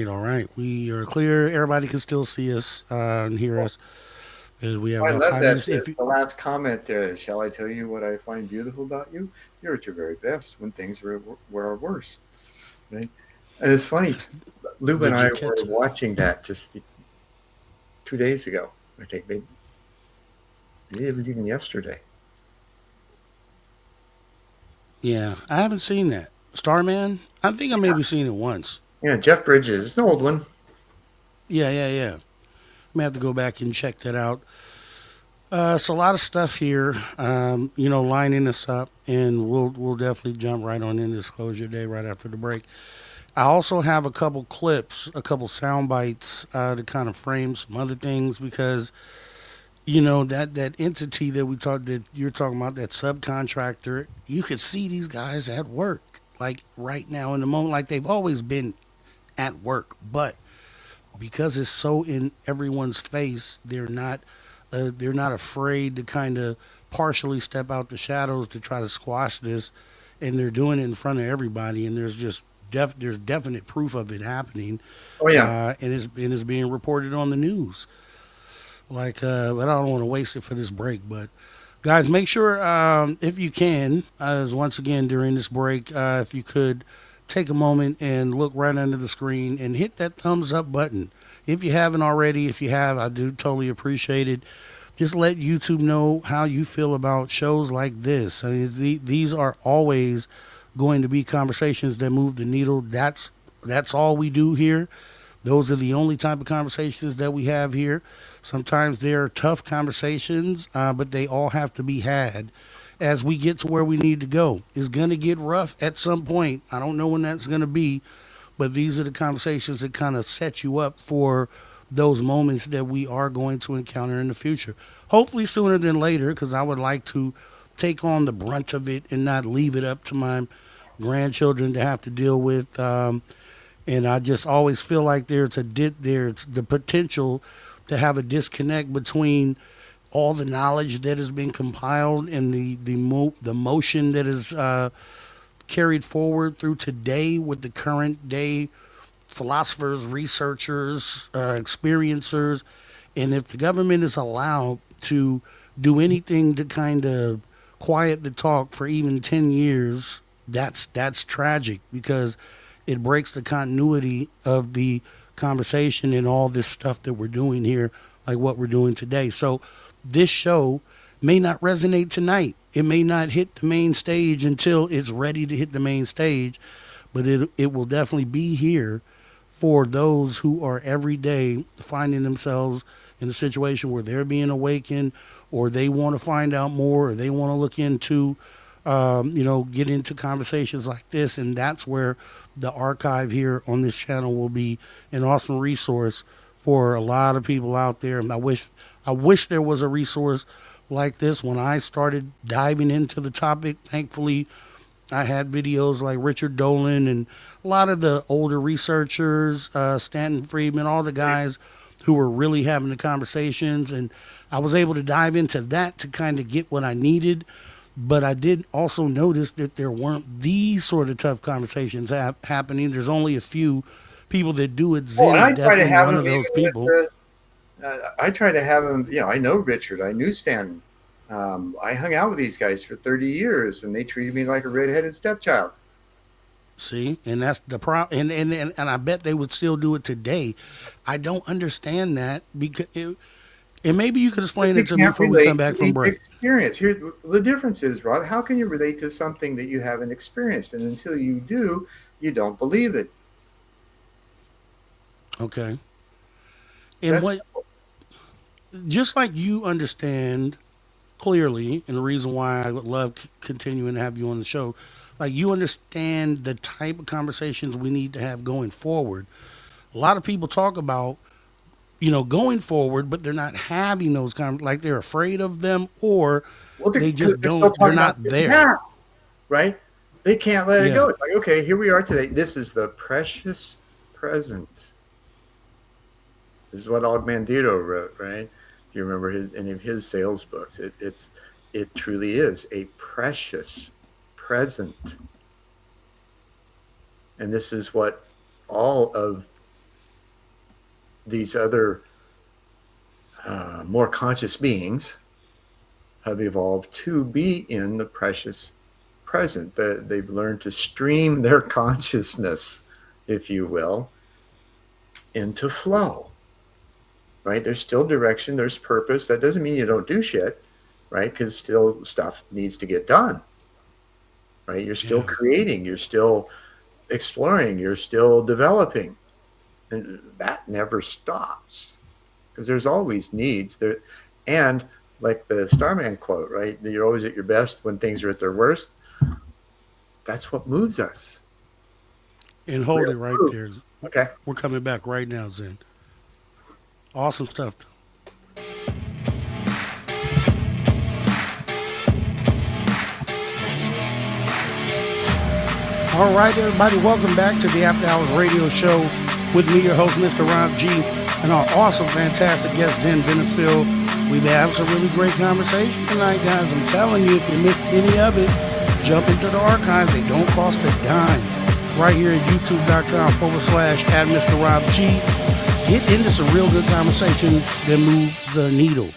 All right. We are clear. Everybody can still see us and hear us. We have I about love 5 that. minutes. The last comment there. Shall I tell you what I find beautiful about you? You're at your very best when things were worse. Right? And it's funny. Lou and I were watching that just 2 days ago. I think maybe it was even yesterday. Yeah, I haven't seen that. Starman? I think I maybe seen it once. Yeah, Jeff Bridges. It's an old one. Yeah. I may have to go back and check that out. It's a lot of stuff here, lining us up, and we'll definitely jump right on into Disclosure Day right after the break. I also have a couple clips, a couple sound bites to kind of frame some other things because, that entity that you're talking about, that subcontractor, you could see these guys at work, like right now in the moment, like they've always been at work, but because it's so in everyone's face, they're not afraid to kind of partially step out the shadows to try to squash this, and they're doing it in front of everybody, and there's just there's definite proof of it happening. Oh yeah, and it's being reported on the news. But I don't want to waste it for this break. But guys, make sure if you can, as once again during this break, if you could take a moment and look right under the screen and hit that thumbs up button. If you haven't already, if you have, I do totally appreciate it. Just let YouTube know how you feel about shows like this. I mean, these are always going to be conversations that move the needle. That's all we do here. Those are the only type of conversations that we have here. Sometimes they're tough conversations, but they all have to be had as we get to where we need to go. It's going to get rough at some point. I don't know when that's going to be, but these are the conversations that kind of set you up for those moments that we are going to encounter in the future. Hopefully sooner than later, because I would like to take on the brunt of it and not leave it up to my grandchildren to have to deal with. And I just always feel like there's the potential to have a disconnect between all the knowledge that has been compiled and the motion that is carried forward through today with the current day philosophers, researchers, experiencers. And if the government is allowed to do anything to kind of quiet the talk for even 10 years, that's tragic, because it breaks the continuity of the conversation and all this stuff that we're doing here, like what we're doing today. So this show may not resonate tonight. It may not hit the main stage until it's ready to hit the main stage, but it will definitely be here for those who are every day finding themselves in a situation where they're being awakened, or they want to find out more, or they want to look into, get into conversations like this. And that's where the archive here on this channel will be an awesome resource for a lot of people out there. And I wish there was a resource like this when I started diving into the topic. Thankfully, I had videos like Richard Dolan and a lot of the older researchers, Stanton Friedman, all the guys who were really having the conversations. And I was able to dive into that to kind of get what I needed. But I did also notice that there weren't these sort of tough conversations happening. There's only a few people that do it. Zen is definitely one of those people. I try to have them, I know Richard, I knew Stanton. I hung out with these guys for 30 years, and they treated me like a redheaded stepchild. See, and that's the problem. And I bet they would still do it today. I don't understand that, because and maybe you could explain it to me before we come back from break. Experience. Here, the difference is, Rob, how can you relate to something that you haven't experienced? And until you do, you don't believe it. Okay. And just like you understand clearly, and the reason why I would love continuing to have you on the show, like you understand the type of conversations we need to have going forward. A lot of people talk about going forward, but they're not having those like they're afraid of them, or Well, they just they're still they're talking about not the there. past, right? They can't let it Yeah. go. It's like, okay, here we are today. This is the precious present. This is what Og Mandino wrote, right? If you remember any of his sales books, it truly is a precious present. And this is what all of these other more conscious beings have evolved to be in the precious present. They've learned to stream their consciousness, if you will, into flow, right? There's still direction, there's purpose. That doesn't mean you don't do shit, right? Because still stuff needs to get done, right? You're still creating, you're still exploring, you're still developing. And that never stops because there's always needs there. And like the Starman quote, right? You're always at your best when things are at their worst. That's what moves us. And hold it right there. Okay. We're coming back right now, Zen. Awesome stuff, though. All right, everybody, welcome back to the After Hours Radio Show with me, your host, Mr. Rob G, and our awesome, fantastic guest, Zen Benefiel. We've been having some really great conversation tonight, guys. I'm telling you, if you missed any of it, jump into the archives. They don't cost a dime. Right here at youtube.com/@MrRobG. Get into some real good conversations that move the needle.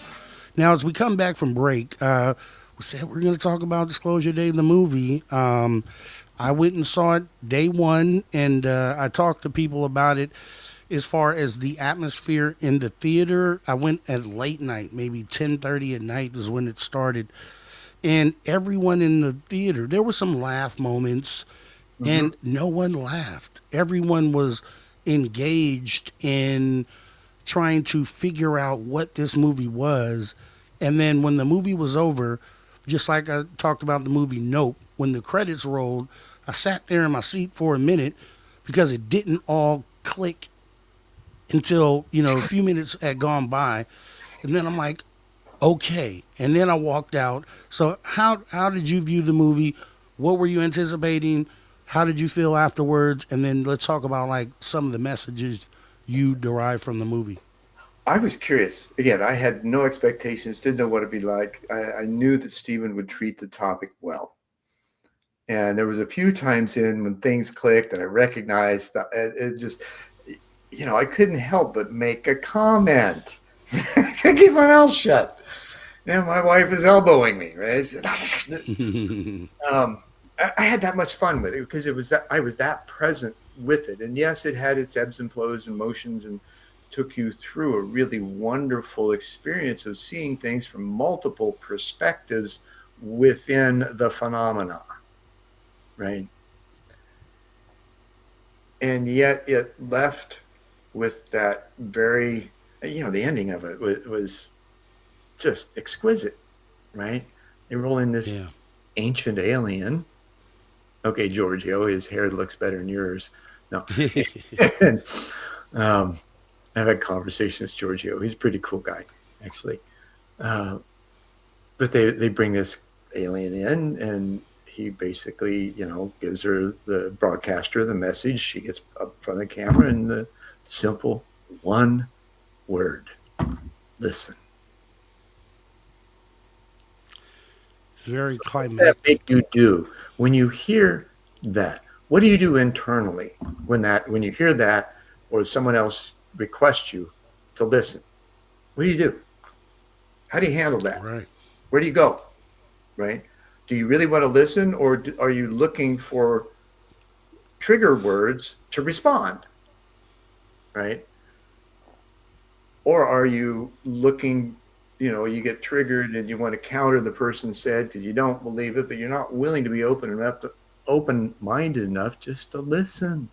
Now, as we come back from break, we said we're going to talk about Disclosure Day, the movie. I went and saw it day one, and I talked to people about it as far as the atmosphere in the theater. I went at late night, maybe 10:30 at night is when it started. And everyone in the theater, there were some laugh moments, and no one laughed. Everyone was engaged in trying to figure out what this movie was. And then when the movie was over, just like I talked about the movie Nope, when the credits rolled, I sat there in my seat for a minute because it didn't all click until, a few minutes had gone by. And then I'm like, okay. And then I walked out. So how did you view the movie? What were you anticipating? How did you feel afterwards? And then let's talk about like some of the messages you derived from the movie. I was curious. Again, I had no expectations, didn't know what it'd be like. I knew that Stephen would treat the topic well. And there was a few times when things clicked and I recognized that it just, I couldn't help but make a comment. I could keep my mouth shut. And my wife was elbowing me, right? I had that much fun with it because I was that present with it. And yes, it had its ebbs and flows and motions and took you through a really wonderful experience of seeing things from multiple perspectives within the phenomena, right? And yet it left with that very, the ending of it was just exquisite, right? They roll in this ancient alien. Okay, Giorgio, his hair looks better than yours. No. And, I've had conversations with Giorgio. He's a pretty cool guy, actually. But they bring this alien in, and he basically, gives her, the broadcaster, the message. She gets up in front of the camera, and the simple one word: listen. It's very climactic. What does that make you do when you hear that? What do you do internally when you hear that, or someone else requests you to listen? What do you do? How do you handle that? Right. Where do you go? Right? Do you really want to listen, or are you looking for trigger words to respond? Right? Or are you looking, you get triggered and you want to counter the person said because you don't believe it, but you're not willing to be open-minded enough just to listen.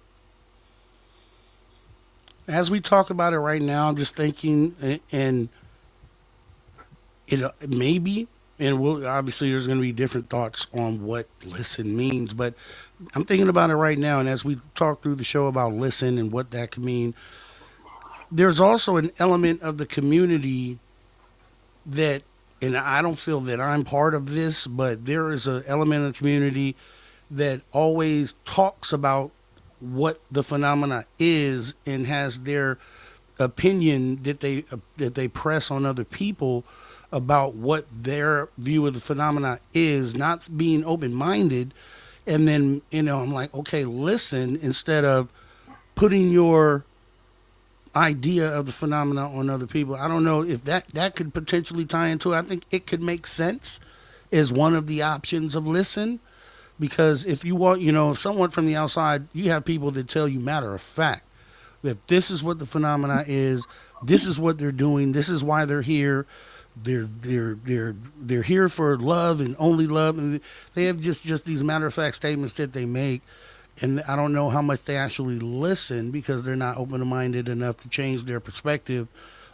As we talk about it right now, I'm just thinking, and maybe, and obviously there's going to be different thoughts on what listen means, but I'm thinking about it right now, and as we talk through the show about listen and what that could mean, there's also an element of the community that, and I don't feel that I'm part of this, but there is an element of the community that always talks about what the phenomena is and has their opinion that they press on other people about what their view of the phenomena is, not being open minded. And then, I'm like, okay, listen, instead of putting your idea of the phenomena on other people. I don't know if that could potentially tie into it. I think it could make sense as one of the options of listen. Because if you want, if someone from the outside, you have people that tell you matter of fact that this is what the phenomena is, this is what they're doing, this is why they're here. They're here for love and only love, and they have just these matter of fact statements that they make, and I don't know how much they actually listen because they're not open minded enough to change their perspective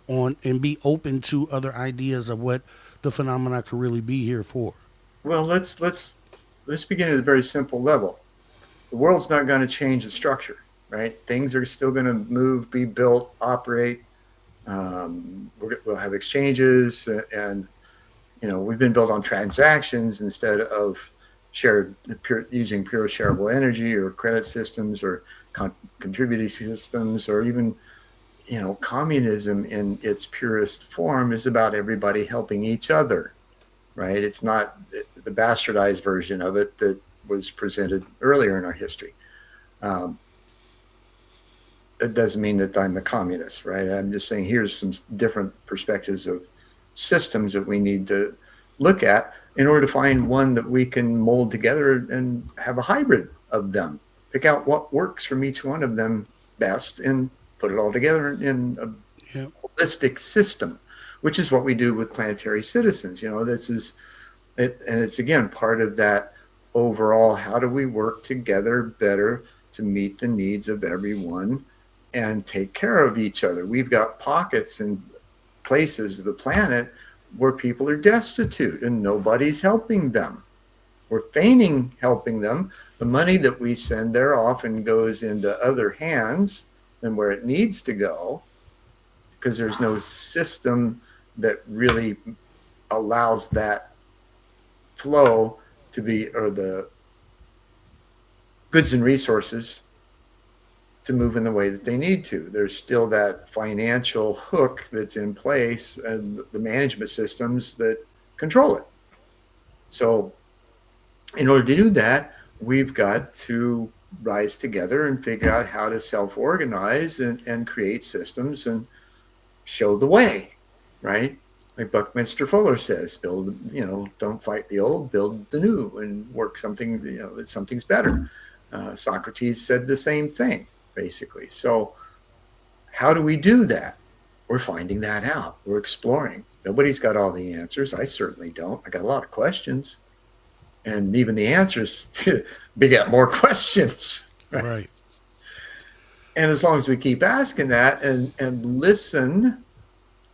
on and be open to other ideas of what the phenomena could really be here for. Well, let's begin at a very simple level. The world's not going to change the structure, right? Things are still going to move, be built, operate. We'll have exchanges, and we've been built on transactions instead of using pure shareable energy or credit systems or contributing systems, or even communism in its purest form is about everybody helping each other, right? It's not the bastardized version of it that was presented earlier in our history. It doesn't mean that I'm a communist, right? I'm just saying here's some different perspectives of systems that we need to look at in order to find one that we can mold together and have a hybrid of them. Pick out what works from each one of them best and put it all together in a holistic system, which is what we do with planetary citizens. This is it, and it's again part of that overall, how do we work together better to meet the needs of everyone and take care of each other. We've got pockets and places of the planet where people are destitute and nobody's helping them. We're feigning helping them. The money that we send there often goes into other hands than where it needs to go, because there's no system that really allows that flow to be, or the goods and resources to move in the way that they need to. There's still that financial hook that's in place and the management systems that control it. So in order to do that, we've got to rise together and figure out how to self-organize and create systems and show the way, right? Like Buckminster Fuller says, don't fight the old, build the new, and work something, that something's better. Socrates said the same thing, basically. So how do we do that? We're finding that out. We're exploring. Nobody's got all the answers. I certainly don't. I got a lot of questions. And even the answers beget more questions. Right. And as long as we keep asking that and listen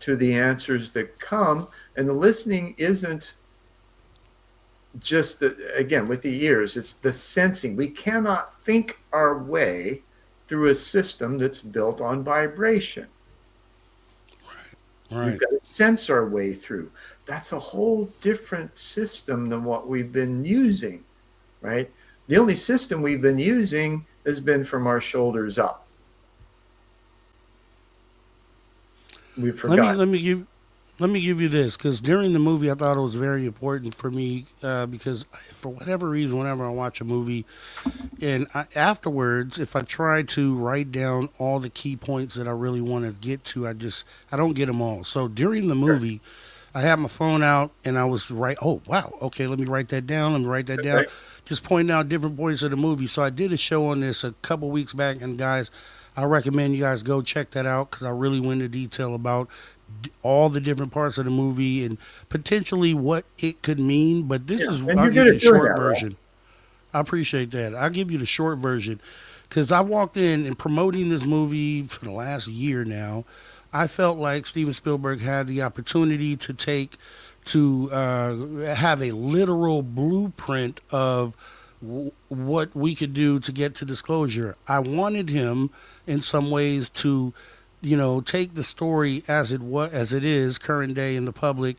to the answers that come, and the listening isn't just again with the ears, it's the sensing. We cannot think our way through a system that's built on vibration. Right. We've got to sense our way through. That's a whole different system than what we've been using, right? The only system we've been using has been from our shoulders up. We've forgotten. Let me give you this, because during the movie I thought it was very important for me, because for whatever reason, whenever I watch a movie, and afterwards, if I try to write down all the key points that I really want to get to, I don't get them all. So during the movie, I had my phone out and I was oh wow, okay, let me write that down. Okay. Just pointing out different points of the movie. So I did a show on this a couple weeks back, and guys, I recommend you guys go check that out, because I really went into detail about all the different parts of the movie and potentially what it could mean. But I'll give you the short version. Right? I appreciate that. I'll give you the short version, because I walked in and promoting this movie for the last year now. I felt like Steven Spielberg had the opportunity to have a literal blueprint of what we could do to get to disclosure. I wanted him in some ways to take the story as it is current day in the public,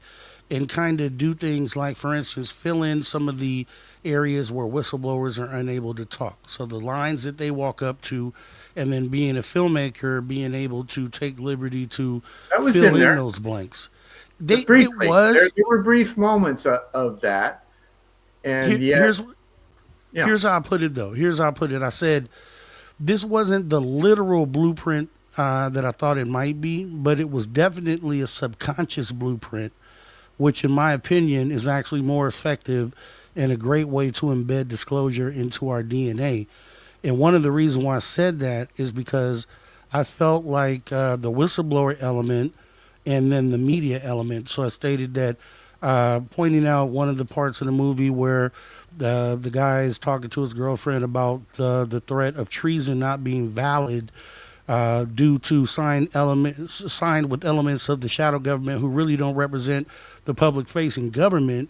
and kind of do things like, for instance, fill in some of the areas where whistleblowers are unable to talk. So the lines that they walk up to, and then being a filmmaker, being able to take liberty to That was fill in in there, those blanks. but It briefly. There, was there were brief moments of that, and here, yet, here's yeah, here's how I put it though. Here's how I put it. I said this wasn't the literal blueprint that I thought it might be, but it was definitely a subconscious blueprint, which, in my opinion, is actually more effective and a great way to embed disclosure into our DNA. And one of the reasons why I said that is because I felt like the whistleblower element and then the media element. So I stated that, pointing out one of the parts of the movie where the guy is talking to his girlfriend about the threat of treason not being valid due to signed with elements of the shadow government who really don't represent the public facing government.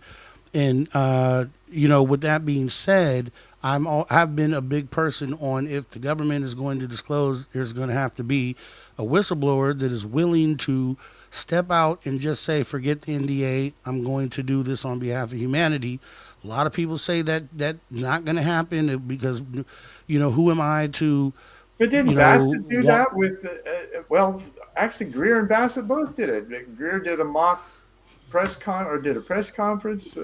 And with that being said, I've been a big person on, if the government is going to disclose, there's going to have to be a whistleblower that is willing to step out and just say, forget the NDA. I'm going to do this on behalf of humanity. A lot of people say that not going to happen because, who am I to, but didn't Bassett do want. that with? Well, actually, Greer and Bassett both did it. Greer did a mock did a press conference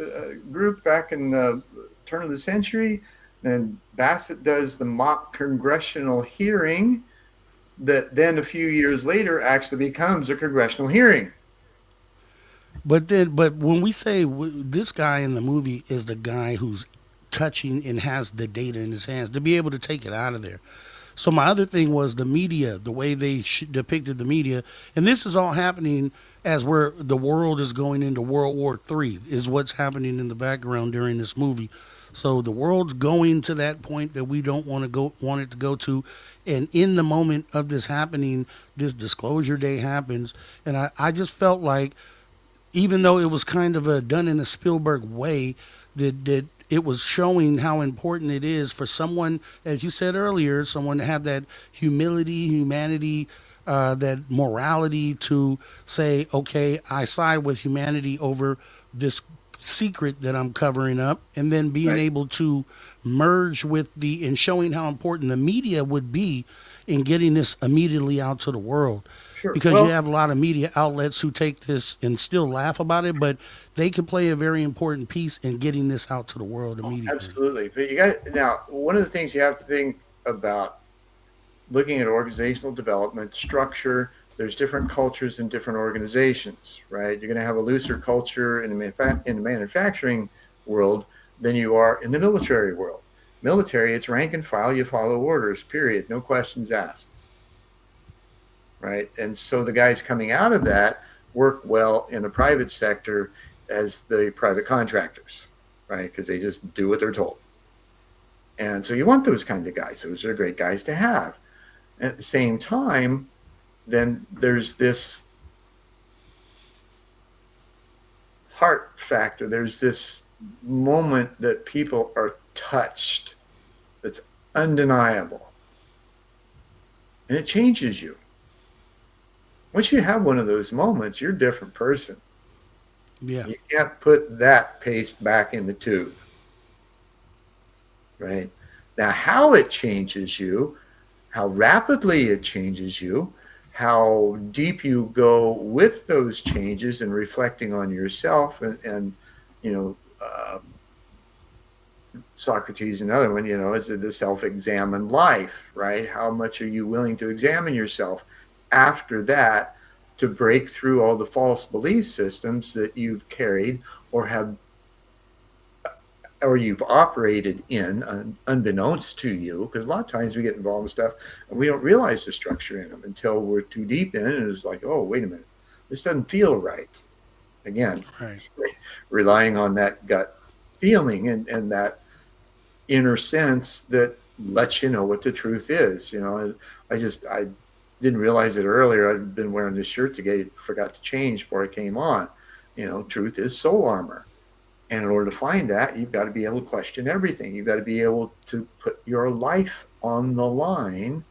group back in the turn of the century. Then Bassett does the mock congressional hearing that then a few years later actually becomes a congressional hearing. But when we say this guy in the movie is the guy who's touching and has the data in his hands to be able to take it out of there. So my other thing was the media, the way they depicted the media, and this is all happening as the world is going into World War III, is what's happening in the background during this movie. So the world's going to that point that we don't want it to go to, and in the moment of this happening, this disclosure day happens, and I just felt like, even though it was kind of done in a Spielberg way, that it was showing how important it is for someone, as you said earlier, someone to have that humility, humanity, that morality to say, okay, I side with humanity over this secret that I'm covering up, and then being able to merge with and showing how important the media would be in getting this immediately out to the world. Sure. Because you have a lot of media outlets who take this and still laugh about it, but they can play a very important piece in getting this out to the world immediately. Absolutely. But now, one of the things you have to think about looking at organizational development, structure, there's different cultures in different organizations, right? You're going to have a looser culture in the manufacturing world than you are in the military world. Military, it's rank and file, you follow orders, period, no questions asked. Right. And so the guys coming out of that work well in the private sector as the private contractors, right? Because they just do what they're told. And so you want those kinds of guys. Those are great guys to have. At the same time, then there's this heart factor. There's this moment that people are touched that's undeniable. And it changes you. Once you have one of those moments, you're a different person. Yeah. You can't put that paste back in the tube. Right? Now, how it changes you, how rapidly it changes you, how deep you go with those changes and reflecting on yourself and Socrates, another one, is the self-examined life, right? How much are you willing to examine yourself after that to break through all the false belief systems that you've carried or you've operated in unbeknownst to you? Because a lot of times we get involved in stuff and we don't realize the structure in them until we're too deep in it, and it's like, oh, wait a minute, this doesn't feel right. Again, right. Relying on that gut feeling and that inner sense that lets you know what the truth is. I didn't realize it earlier. I'd been wearing this shirt today, forgot to change before I came on. Truth is soul armor. And in order to find that, you've got to be able to question everything. You've got to be able to put your life on the line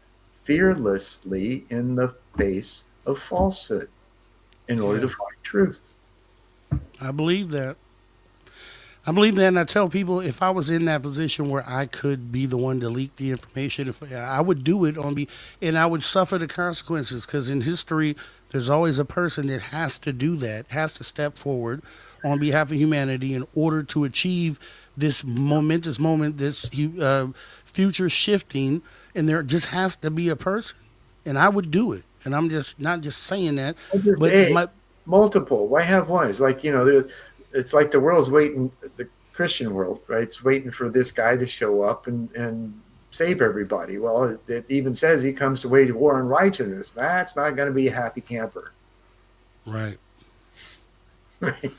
fearlessly in the face of falsehood in order to find truth. I believe that. I believe that, and I tell people if I was in that position where I could be the one to leak the information, if I would do it on me, and I would suffer the consequences. Because in history, there's always a person that has to do that, has to step forward on behalf of humanity in order to achieve this momentous moment, this future shifting, and there just has to be a person, and I would do it. And I'm just not just saying that, Just but a my multiple. Why have one? It's like, it's like the world's waiting, the Christian world, right? It's waiting for this guy to show up and save everybody. Well, it even says he comes to wage war on righteousness. That's not going to be a happy camper. right Right.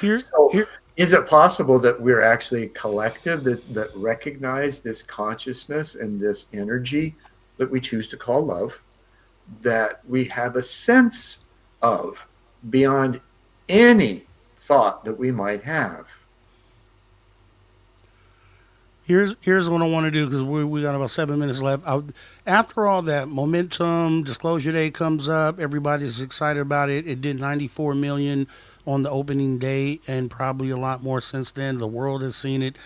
here, So here. is it possible that we're actually a collective that recognize this consciousness and this energy that we choose to call love, that we have a sense of beyond any thought that we might have? Here's what I want to do because we got about 7 minutes left. After all that momentum, disclosure day comes up. Everybody's excited about it. It did 94 million on the opening day, and probably a lot more since then. The world has seen it.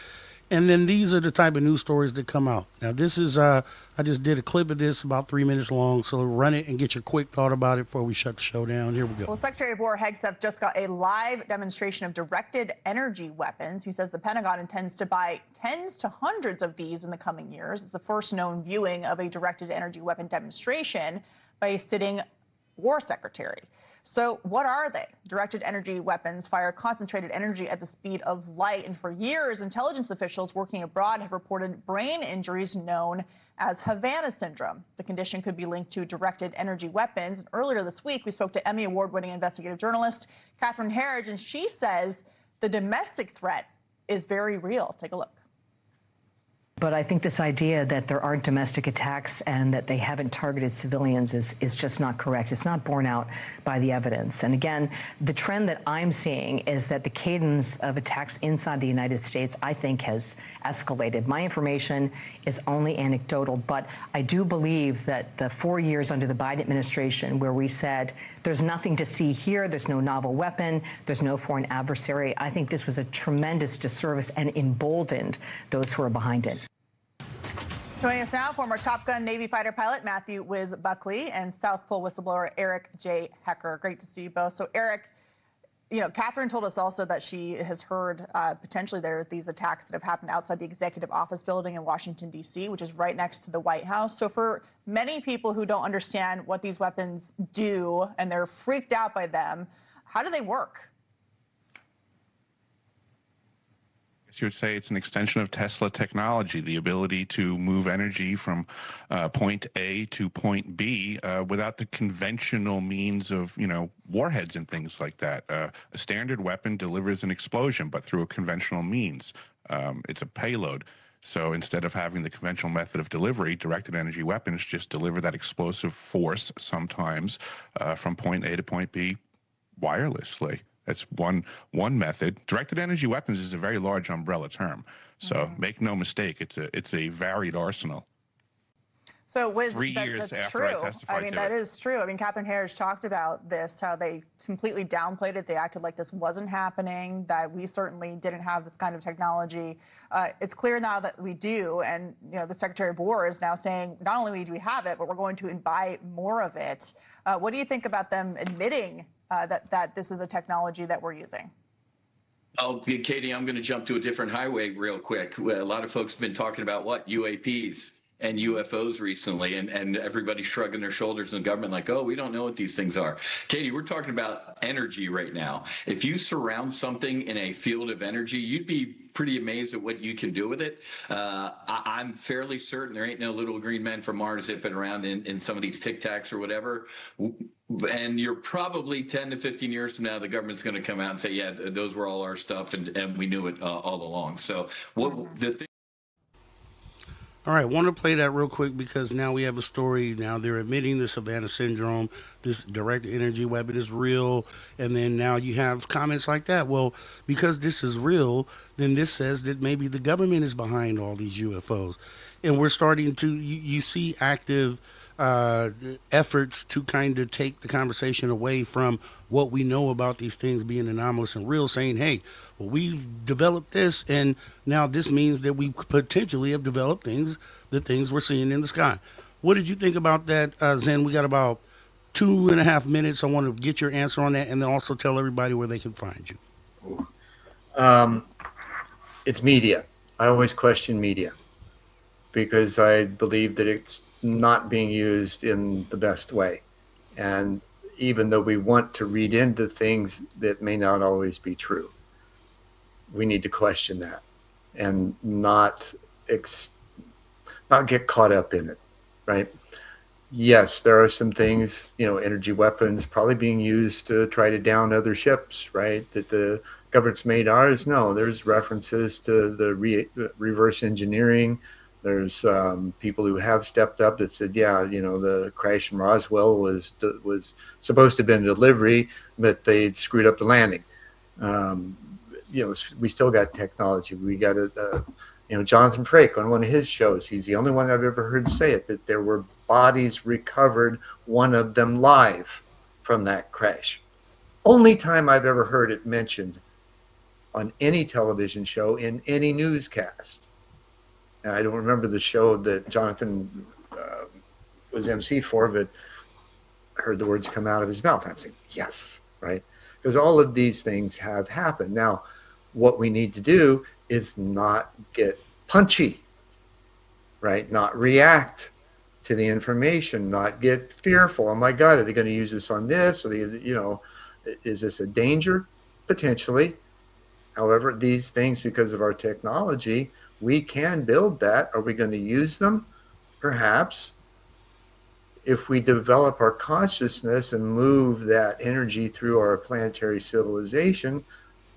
And then these are the type of news stories that come out. Now, this is, I just did a clip of this about 3 minutes long. So run it and get your quick thought about it before we shut the show down. Here we go. Well, Secretary of War Hegseth just got a live demonstration of directed energy weapons. He says the Pentagon intends to buy tens to hundreds of these in the coming years. It's the first known viewing of a directed energy weapon demonstration by a sitting war secretary. So what are they? Directed energy weapons fire concentrated energy at the speed of light. And for years, intelligence officials working abroad have reported brain injuries known as Havana syndrome. The condition could be linked to directed energy weapons. And earlier this week, we spoke to Emmy Award-winning investigative journalist Catherine Herridge, and she says the domestic threat is very real. Take a look. But I think this idea that there aren't domestic attacks and that they haven't targeted civilians is just not correct. It's not borne out by the evidence. And again, the trend that I'm seeing is that the cadence of attacks inside the United States, I think, has escalated. My information is only anecdotal, but I do believe that the 4 years under the Biden administration where we said there's nothing to see here, there's no novel weapon, there's no foreign adversary, I think this was a tremendous disservice and emboldened those who are behind it. Joining us now, former Top Gun Navy fighter pilot Matthew Wiz Buckley and South Pole whistleblower Eric J. Hecker. Great to see you both. So, Eric, Catherine told us also that she has heard potentially there are these attacks that have happened outside the executive office building in Washington, D.C., which is right next to the White House. So for many people who don't understand what these weapons do and they're freaked out by them, how do they work? You would say it's an extension of Tesla technology, the ability to move energy from point A to point B without the conventional means of, warheads and things like that. A standard weapon delivers an explosion, but through a conventional means. It's a payload. So instead of having the conventional method of delivery, directed energy weapons just deliver that explosive force sometimes from point A to point B wirelessly. That's one method. Directed energy weapons is a very large umbrella term. So make no mistake, it's a varied arsenal. So, Wiz, 3 years that's after true. I testified to that it. is true. Catherine Harris talked about this, how they completely downplayed it. They acted like this wasn't happening, that we certainly didn't have this kind of technology. It's clear now that we do, and the Secretary of War is now saying not only do we have it, but we're going to buy more of it. What do you think about them admitting that this is a technology that we're using? Oh, Katie, I'm going to jump to a different highway real quick. A lot of folks have been talking about UAPs and UFOs recently, and everybody shrugging their shoulders in the government like, oh, we don't know what these things are. Katie, we're talking about energy right now. If you surround something in a field of energy, you'd be pretty amazed at what you can do with it. I'm fairly certain there ain't no little green men from Mars zipping around in some of these Tic Tacs or whatever. And you're probably 10 to 15 years from now, the government's going to come out and say, yeah, those were all our stuff, and we knew it all along. So what the thing. All right, want to play that real quick because now we have a story. Now they're admitting the Savannah syndrome, this direct energy weapon is real, and then now you have comments like that. Well, because this is real, then this says that maybe the government is behind all these UFOs, and we're starting to you see active uh, efforts to kind of take the conversation away from what we know about these things being anomalous and real, saying, hey, well, we've developed this, and now this means that we potentially have developed things, the things we're seeing in the sky. What did you think about that, Zen? We got about 2.5 minutes. I want to get your answer on that and then also tell everybody where they can find you. It's media. I always question media because I believe that it's not being used in the best way. And even though we want to read into things that may not always be true, we need to question that and not get caught up in it, right? Yes, there are some things, energy weapons probably being used to try to down other ships, right? That the government's made ours. No, there's references to the reverse engineering. There's people who have stepped up that said, yeah, the crash in Roswell was supposed to have been a delivery, but they screwed up the landing. We still got technology. We got Jonathan Frakes on one of his shows. He's the only one I've ever heard say it, that there were bodies recovered, one of them live from that crash. Only time I've ever heard it mentioned on any television show in any newscast. And I don't remember the show that Jonathan was MC for, but I heard the words come out of his mouth. I'm saying, yes, right? Because all of these things have happened. Now, what we need to do is not get punchy, right? Not react to the information, not get fearful. Oh my God, are they going to use this on this? Or is this a danger? Potentially. However, these things, because of our technology, we can build that. Are we going to use them? Perhaps. If we develop our consciousness and move that energy through our planetary civilization,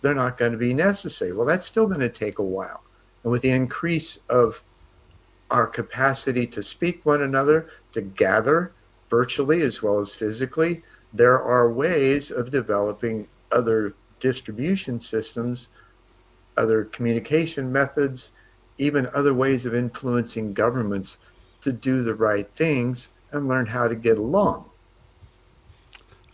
they're not going to be necessary. Well, that's still going to take a while. And with the increase of our capacity to speak one another, to gather virtually as well as physically, there are ways of developing other distribution systems, other communication methods, even other ways of influencing governments to do the right things and learn how to get along.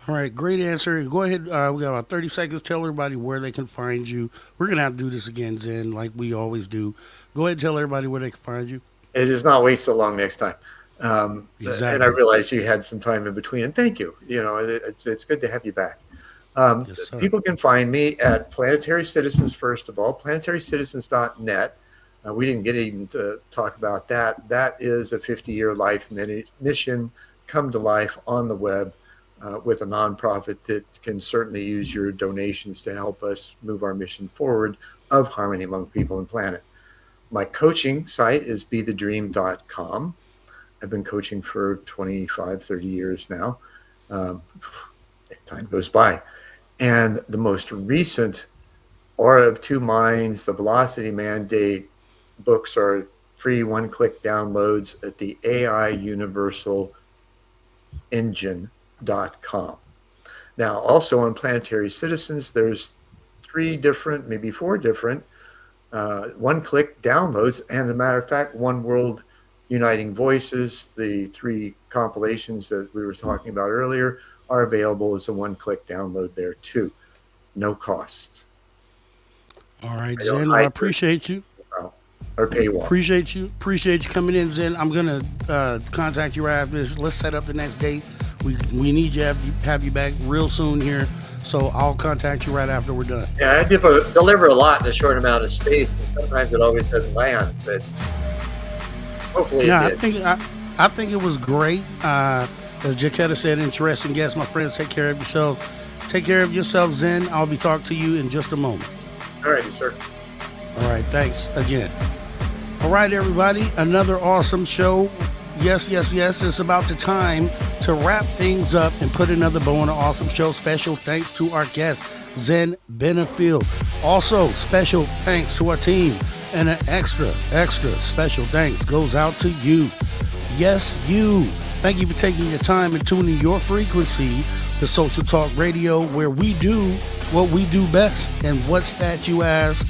All right, great answer. Go ahead. We got about 30 seconds. Tell everybody where they can find you. We're going to have to do this again, Zen, like we always do. Go ahead and tell everybody where they can find you. It is not wait so long next time. Exactly. And I realize you had some time in between, and thank you. It's good to have you back. Yes, people can find me at Planetary Citizens, first of all, planetarycitizens.net. We didn't get even to talk about that. That is a 50-year life mission come to life on the web with a nonprofit that can certainly use your donations to help us move our mission forward of harmony among people and planet. My coaching site is bethedream.com. I've been coaching for 25, 30 years now. Time goes by. And the most recent Aura of Two Minds, the Velocity Mandate books are free one-click downloads at the AI Universal Engine.com. Now, also on Planetary Citizens, there's 3 different, maybe 4 different one-click downloads. And as a matter of fact, One World Uniting Voices, the 3 compilations that we were talking about earlier, are available as a one-click download there too. No cost. All right, Zen, I appreciate you. Or paywall. Appreciate you coming in, Zen. I'm gonna contact you right after this. Let's set up the next date. We need you have you back real soon here. So I'll contact you right after we're done. Yeah, I deliver a lot in a short amount of space, and sometimes it always doesn't land, but hopefully it did. I think it was great. As Jaquetta said, interesting guest. My friends, take care of yourselves. Take care of yourself, Zen. I'll be talking to you in just a moment. All right, sir. All right, thanks again. All right, everybody, another awesome show. Yes, it's about the time to wrap things up and put another bow on an awesome show. Special thanks to our guest, Zen Benefiel. Also, special thanks to our team, And an extra special thanks goes out to you. Yes, you. Thank you for taking your time and tuning your frequency to Social Talk Radio, where we do what we do best. And what's that, you ask?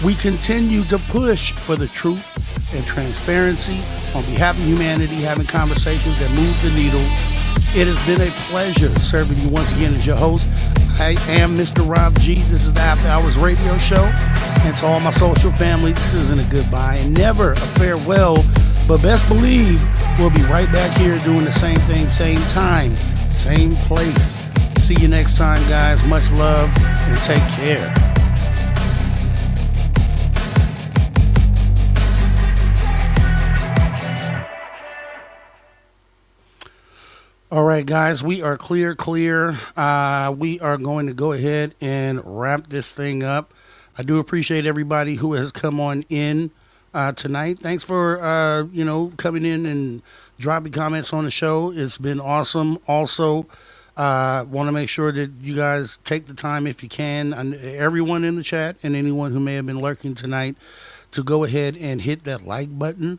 We continue to push for the truth and transparency on behalf of humanity, having conversations that move the needle. It has been a pleasure serving you once again as your host. I am Mr. Rob G. This is the After Hours Radio Show. And to all my social family, this isn't a goodbye and never a farewell. But best believe we'll be right back here doing the same thing, same time, same place. See you next time, guys. Much love and take care. All right, guys, we are clear. We are going to go ahead and wrap this thing up. I do appreciate everybody who has come on in tonight. Thanks for, coming in and dropping comments on the show. It's been awesome. Also, want to make sure that you guys take the time, if you can, and everyone in the chat and anyone who may have been lurking tonight, to go ahead and hit that like button.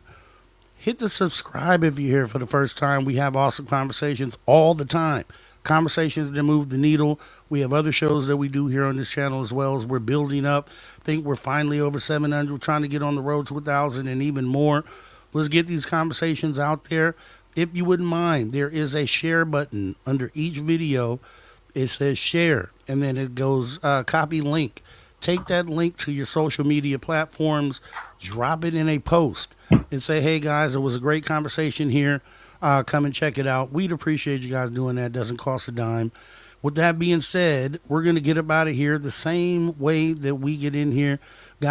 Hit the subscribe if you're here for the first time. We have awesome conversations all the time. Conversations that move the needle. We have other shows that we do here on this channel as well, as we're building up. I think we're finally over 700. We're trying to get on the road to 1,000 and even more. Let's get these conversations out there. If you wouldn't mind, there is a share button under each video. It says share, and then it goes copy link. Take that link to your social media platforms, drop it in a post, and say, hey, guys, it was a great conversation here. Come and check it out. We'd appreciate you guys doing that. It doesn't cost a dime. With that being said, we're going to get up out of here the same way that we got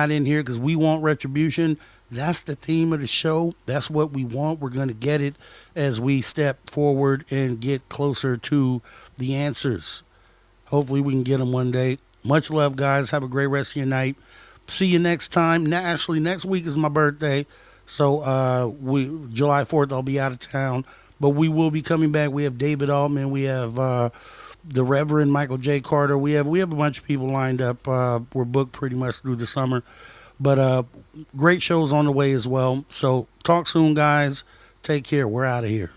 in here, because we want retribution. That's the theme of the show. That's what we want. We're going to get it as we step forward and get closer to the answers. Hopefully we can get them one day. Much love, guys. Have a great rest of your night. See you next time. Actually, next week is my birthday. So July 4th, I'll be out of town. But we will be coming back. We have David Altman. We have the Reverend Michael J. Carter. We have a bunch of people lined up. We're booked pretty much through the summer. But great shows on the way as well. So talk soon, guys. Take care. We're out of here.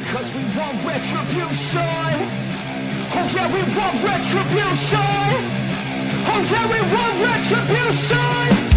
Cause we want retribution. Oh yeah, we want retribution. Oh yeah, we want retribution.